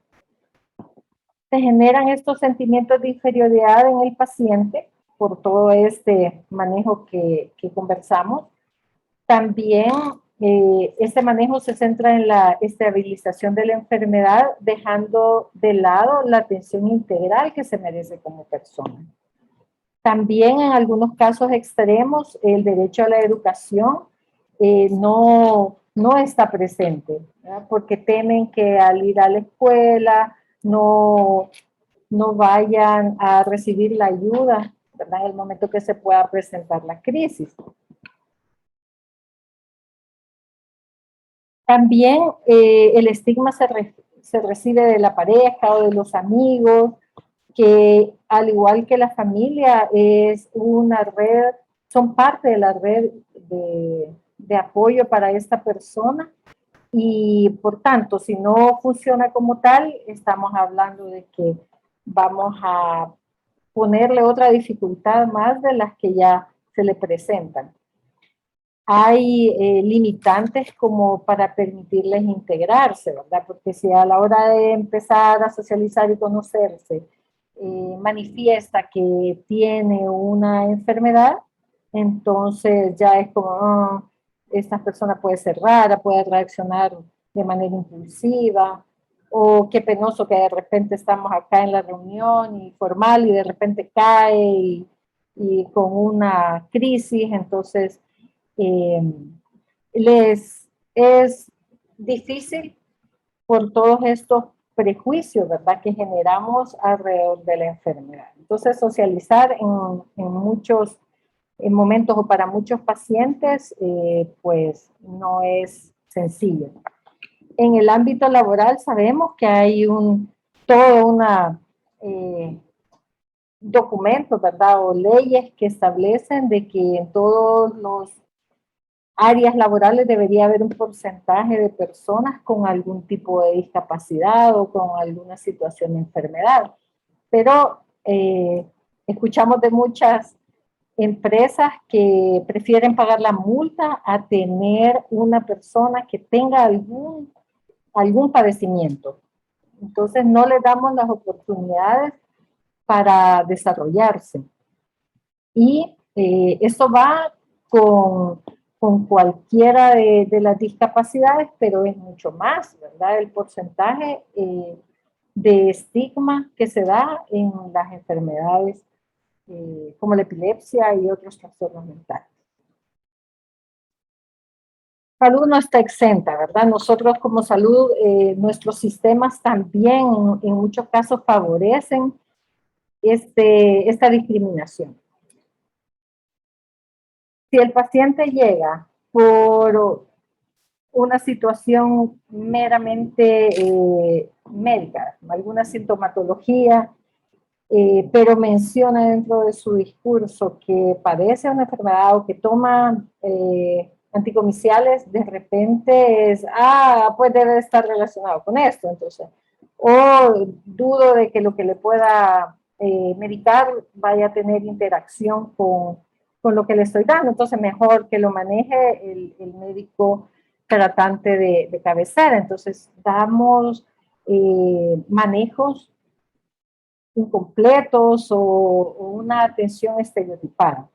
Se generan estos sentimientos de inferioridad en el paciente por todo este manejo que conversamos. También este manejo se centra en la estabilización de la enfermedad, dejando de lado la atención integral que se merece como persona. También en algunos casos extremos, el derecho a la educación no está presente, ¿verdad? Porque temen que al ir a la escuela no vayan a recibir la ayuda, ¿verdad? En el momento que se pueda presentar la crisis. También el estigma se recibe de la pareja o de los amigos, que al igual que la familia es una red, son parte de la red de apoyo para esta persona, y por tanto, si no funciona como tal, estamos hablando de que vamos a ponerle otra dificultad más de las que ya se le presentan. Hay limitantes como para permitirles integrarse, ¿verdad? Porque si a la hora de empezar a socializar y conocerse manifiesta que tiene una enfermedad, entonces ya es como, esta persona puede ser rara, puede reaccionar de manera impulsiva, o qué penoso que de repente estamos acá en la reunión y formal y de repente cae y con una crisis, entonces les es difícil por todos estos prejuicios, ¿verdad?, que generamos alrededor de la enfermedad. Entonces, socializar en muchos momentos o para muchos pacientes, pues no es sencillo. En el ámbito laboral sabemos que hay todo una documentos, ¿verdad?, o leyes que establecen de que en todos los áreas laborales debería haber un porcentaje de personas con algún tipo de discapacidad o con alguna situación de enfermedad. Pero escuchamos de muchas empresas que prefieren pagar la multa a tener una persona que tenga algún padecimiento. Entonces no le damos las oportunidades para desarrollarse. Y eso va con cualquiera de las discapacidades, pero es mucho más, ¿verdad? El porcentaje de estigma que se da en las enfermedades como la epilepsia y otros trastornos mentales. Salud no está exenta, ¿verdad? Nosotros como salud, nuestros sistemas también en muchos casos favorecen esta discriminación. Si el paciente llega por una situación meramente médica, alguna sintomatología, pero menciona dentro de su discurso que padece una enfermedad o que toma anticomiciales, de repente es, pues debe estar relacionado con esto, entonces, o dudo de que lo que le pueda medicar vaya a tener interacción con lo que le estoy dando, entonces mejor que lo maneje el médico tratante de cabecera. Entonces damos manejos incompletos o una atención estereotipada.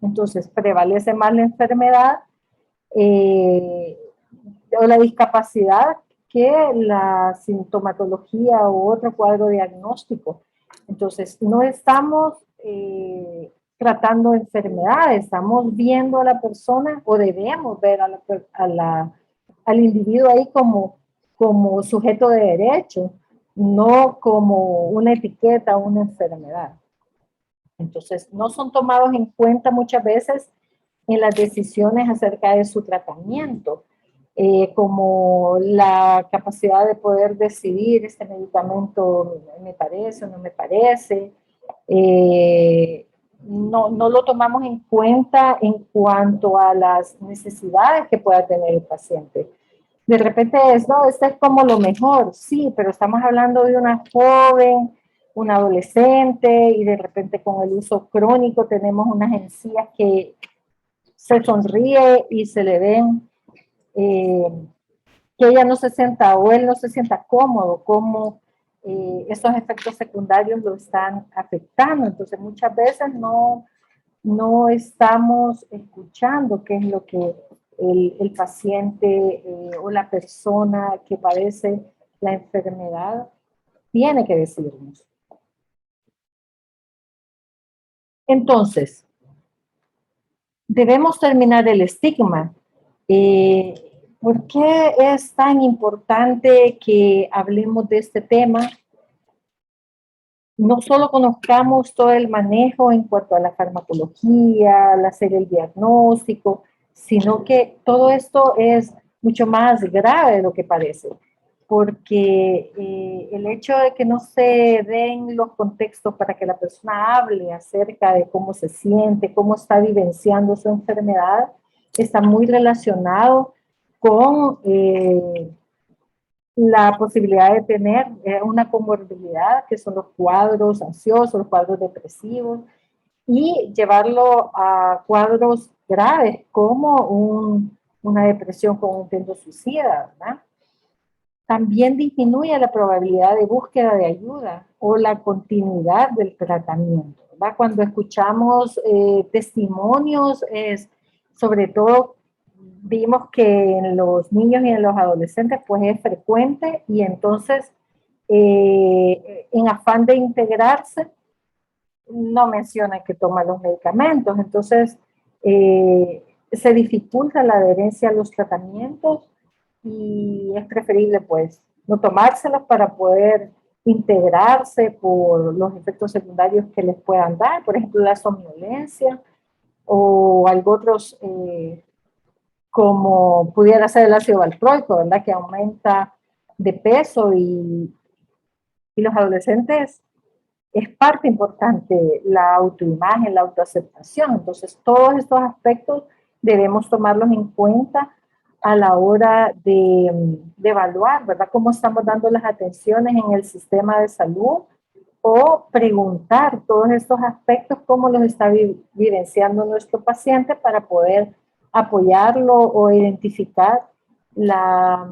Entonces prevalece más la enfermedad o la discapacidad que la sintomatología u otro cuadro diagnóstico. Entonces, no estamos tratando enfermedades, estamos viendo a la persona o debemos ver al individuo ahí como sujeto de derecho, no como una etiqueta o una enfermedad. Entonces, no son tomados en cuenta muchas veces en las decisiones acerca de su tratamiento, como la capacidad de poder decidir este medicamento me parece o no me parece. No lo tomamos en cuenta en cuanto a las necesidades que pueda tener el paciente. De repente este es como lo mejor, sí, pero estamos hablando de una joven, un adolescente, y de repente con el uso crónico tenemos unas encías que se sonríe y se le ven que ella no se sienta o él no se sienta cómodo, como esos efectos secundarios lo están afectando. Entonces muchas veces no estamos escuchando qué es lo que el paciente o la persona que padece la enfermedad tiene que decirnos. Entonces, debemos terminar el estigma. ¿Por qué es tan importante que hablemos de este tema? No solo conozcamos todo el manejo en cuanto a la farmacología, al hacer el diagnóstico, sino que todo esto es mucho más grave de lo que parece, porque el hecho de que no se den los contextos para que la persona hable acerca de cómo se siente, cómo está vivenciando su enfermedad, está muy relacionado con la posibilidad de tener una comorbilidad, que son los cuadros ansiosos, los cuadros depresivos, y llevarlo a cuadros graves como una depresión con intento suicida, ¿verdad? También disminuye la probabilidad de búsqueda de ayuda o la continuidad del tratamiento, ¿verdad? Cuando escuchamos testimonios, sobre todo vimos que en los niños y en los adolescentes pues es frecuente, y entonces en afán de integrarse no menciona que toma los medicamentos, entonces se dificulta la adherencia a los tratamientos y es preferible pues no tomárselos para poder integrarse por los efectos secundarios que les puedan dar, por ejemplo la somnolencia o algo otros como pudiera ser el ácido valproico, ¿verdad? Que aumenta de peso, y los adolescentes es parte importante la autoimagen, la autoaceptación. Entonces, todos estos aspectos debemos tomarlos en cuenta a la hora de evaluar, ¿verdad? Cómo estamos dando las atenciones en el sistema de salud, o preguntar todos estos aspectos, cómo los está vivenciando nuestro paciente para poder apoyarlo o identificar la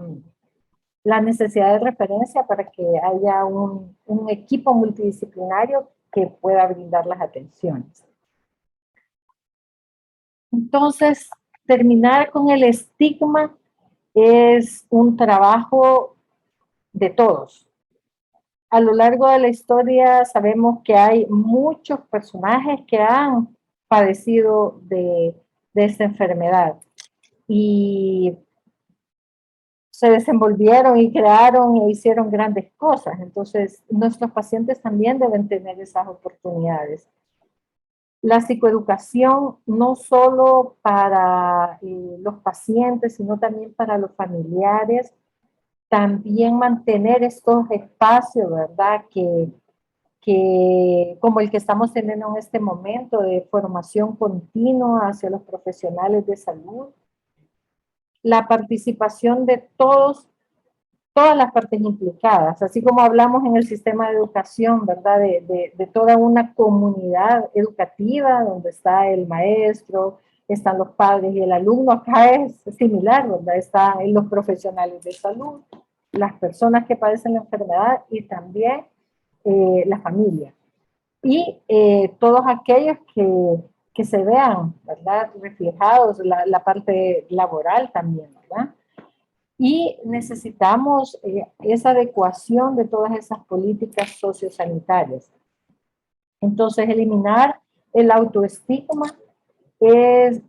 necesidad de referencia para que haya un equipo multidisciplinario que pueda brindar las atenciones. Entonces, terminar con el estigma es un trabajo de todos. A lo largo de la historia sabemos que hay muchos personajes que han padecido de esta enfermedad y se desenvolvieron y crearon e hicieron grandes cosas. Entonces, nuestros pacientes también deben tener esas oportunidades. La psicoeducación no solo para los pacientes, sino también para los familiares. También mantener estos espacios, ¿verdad? Que como el que estamos teniendo en este momento de formación continua hacia los profesionales de salud. La participación de todas las partes implicadas, así como hablamos en el sistema de educación, ¿verdad? De toda una comunidad educativa donde está el maestro, están los padres y el alumno. Acá es similar, ¿verdad? Están los profesionales de salud, las personas que padecen la enfermedad y también la familia. Y todos aquellos que se vean, ¿verdad? Reflejados, la parte laboral también, ¿verdad? y necesitamos esa adecuación de todas esas políticas sociosanitarias. Entonces, eliminar el autoestigma es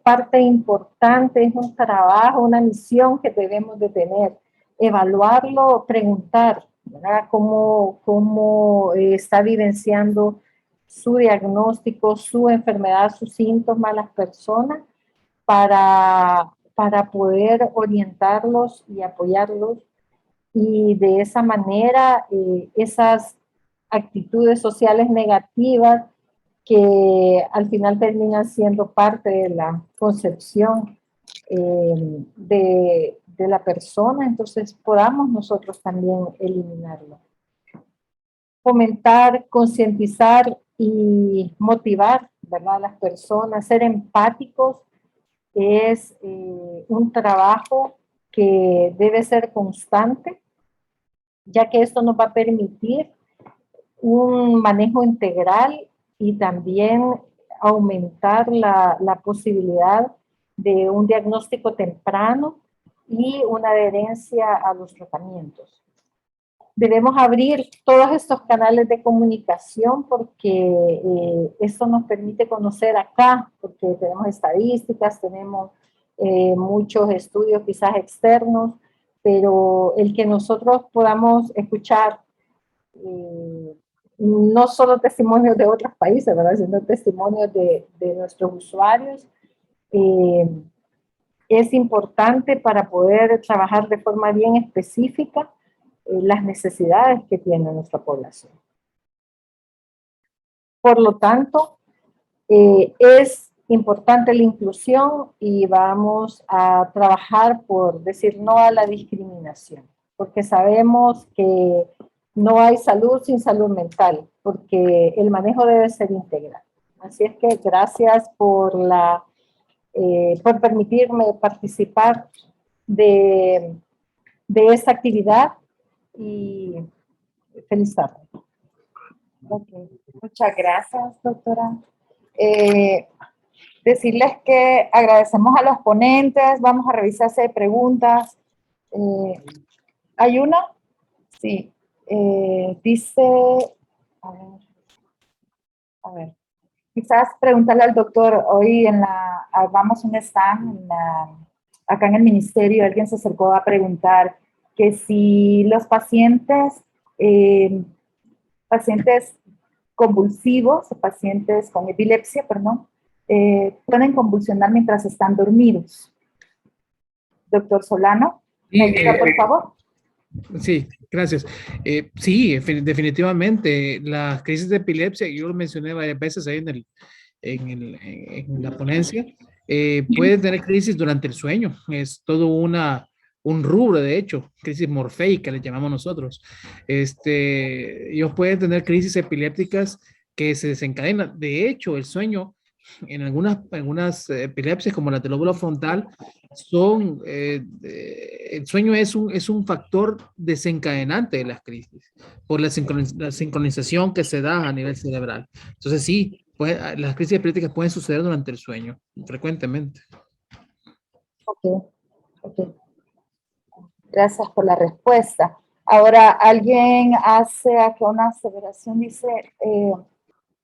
parte importante, es un trabajo, una misión que debemos de tener. Evaluarlo, preguntar, ¿verdad? ¿Cómo está vivenciando su diagnóstico, su enfermedad, sus síntomas las personas para poder orientarlos y apoyarlos y de esa manera esas actitudes sociales negativas que al final terminan siendo parte de la concepción de la persona, entonces podamos nosotros también eliminarlo. Fomentar, concientizar y motivar, ¿verdad?, a las personas, ser empáticos es un trabajo que debe ser constante, ya que esto nos va a permitir un manejo integral y también aumentar la posibilidad de un diagnóstico temprano y una adherencia a los tratamientos. Debemos abrir todos estos canales de comunicación porque esto nos permite conocer acá, porque tenemos estadísticas, tenemos muchos estudios quizás externos, pero el que nosotros podamos escuchar no solo testimonios de otros países, ¿verdad?, sino testimonios de nuestros usuarios, es importante para poder trabajar de forma bien específica las necesidades que tiene nuestra población. Por lo tanto, es importante la inclusión y vamos a trabajar por decir no a la discriminación, porque sabemos que no hay salud sin salud mental, porque el manejo debe ser integral. Así es que gracias por permitirme participar de esta actividad y feliz tarde. Okay. Muchas gracias, doctora. Decirles que agradecemos a los ponentes, vamos a revisar si hay preguntas. ¿Hay una? Sí. Dice, a ver, quizás preguntarle al doctor, hoy vamos a un stand acá en el ministerio, alguien se acercó a preguntar que si los pacientes convulsivos, pacientes con epilepsia, perdón, pueden convulsionar mientras están dormidos. Doctor Solano, ¿me ayuda, por favor? Sí, gracias. Sí, definitivamente, las crisis de epilepsia, yo lo mencioné varias veces ahí en la ponencia, pueden tener crisis durante el sueño. Es todo un rubro, de hecho, crisis morfeica, le llamamos nosotros. Ellos pueden tener crisis epilépticas que se desencadenan. De hecho, el sueño, en algunas epilepsias, como la del lóbulo frontal, el sueño es un factor desencadenante de las crisis, por la sincronización que se da a nivel cerebral. Entonces, sí, las crisis epilépticas pueden suceder durante el sueño, frecuentemente. Ok. Gracias por la respuesta. Ahora, alguien hace aquí una aseveración,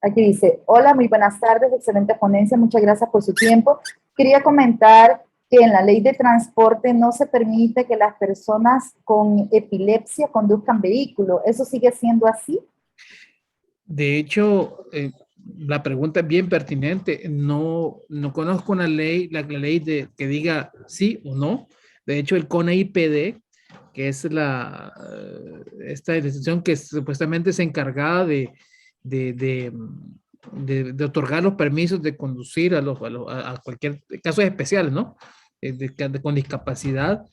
aquí dice, hola, muy buenas tardes, excelente ponencia, muchas gracias por su tiempo. Quería comentar que en la ley de transporte no se permite que las personas con epilepsia conduzcan vehículos. ¿Eso sigue siendo así? De hecho, la pregunta es bien pertinente. No conozco una ley, la ley que diga sí o no. De hecho, el CONAIPD, que es esta institución que supuestamente es encargada de otorgar los permisos de conducir a cualquier casos especiales, ¿no? Con discapacidad.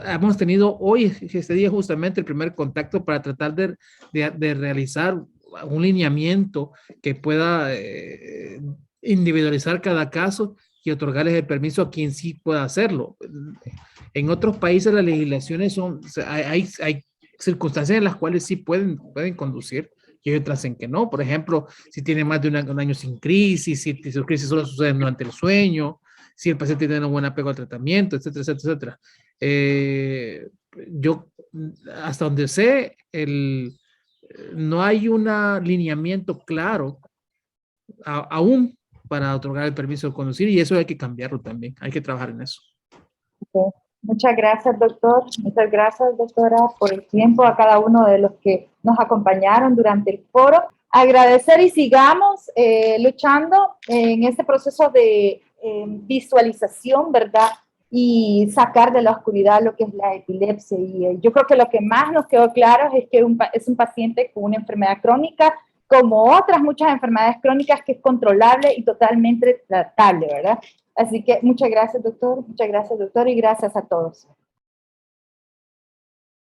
Hemos tenido hoy, este día, justamente el primer contacto para tratar de realizar un lineamiento que pueda individualizar cada caso y otorgarles el permiso a quien sí pueda hacerlo. En otros países las legislaciones hay circunstancias en las cuales sí pueden conducir y hay otras en que no. Por ejemplo, si tiene más de un año sin crisis, si sus crisis solo suceden durante el sueño, si el paciente tiene un buen apego al tratamiento, etcétera, etcétera, etcétera. Yo, hasta donde sé, no hay un lineamiento claro aún para otorgar el permiso de conducir, y eso hay que cambiarlo también, hay que trabajar en eso. Okay. Muchas gracias, doctor. Muchas gracias, doctora, por el tiempo, a cada uno de los que nos acompañaron durante el foro. Agradecer y sigamos luchando en este proceso de visualización, ¿verdad? Y sacar de la oscuridad lo que es la epilepsia. Y yo creo que lo que más nos quedó claro es que es un paciente con una enfermedad crónica, como otras muchas enfermedades crónicas, que es controlable y totalmente tratable, ¿verdad? Así que muchas gracias, doctor, y gracias a todos.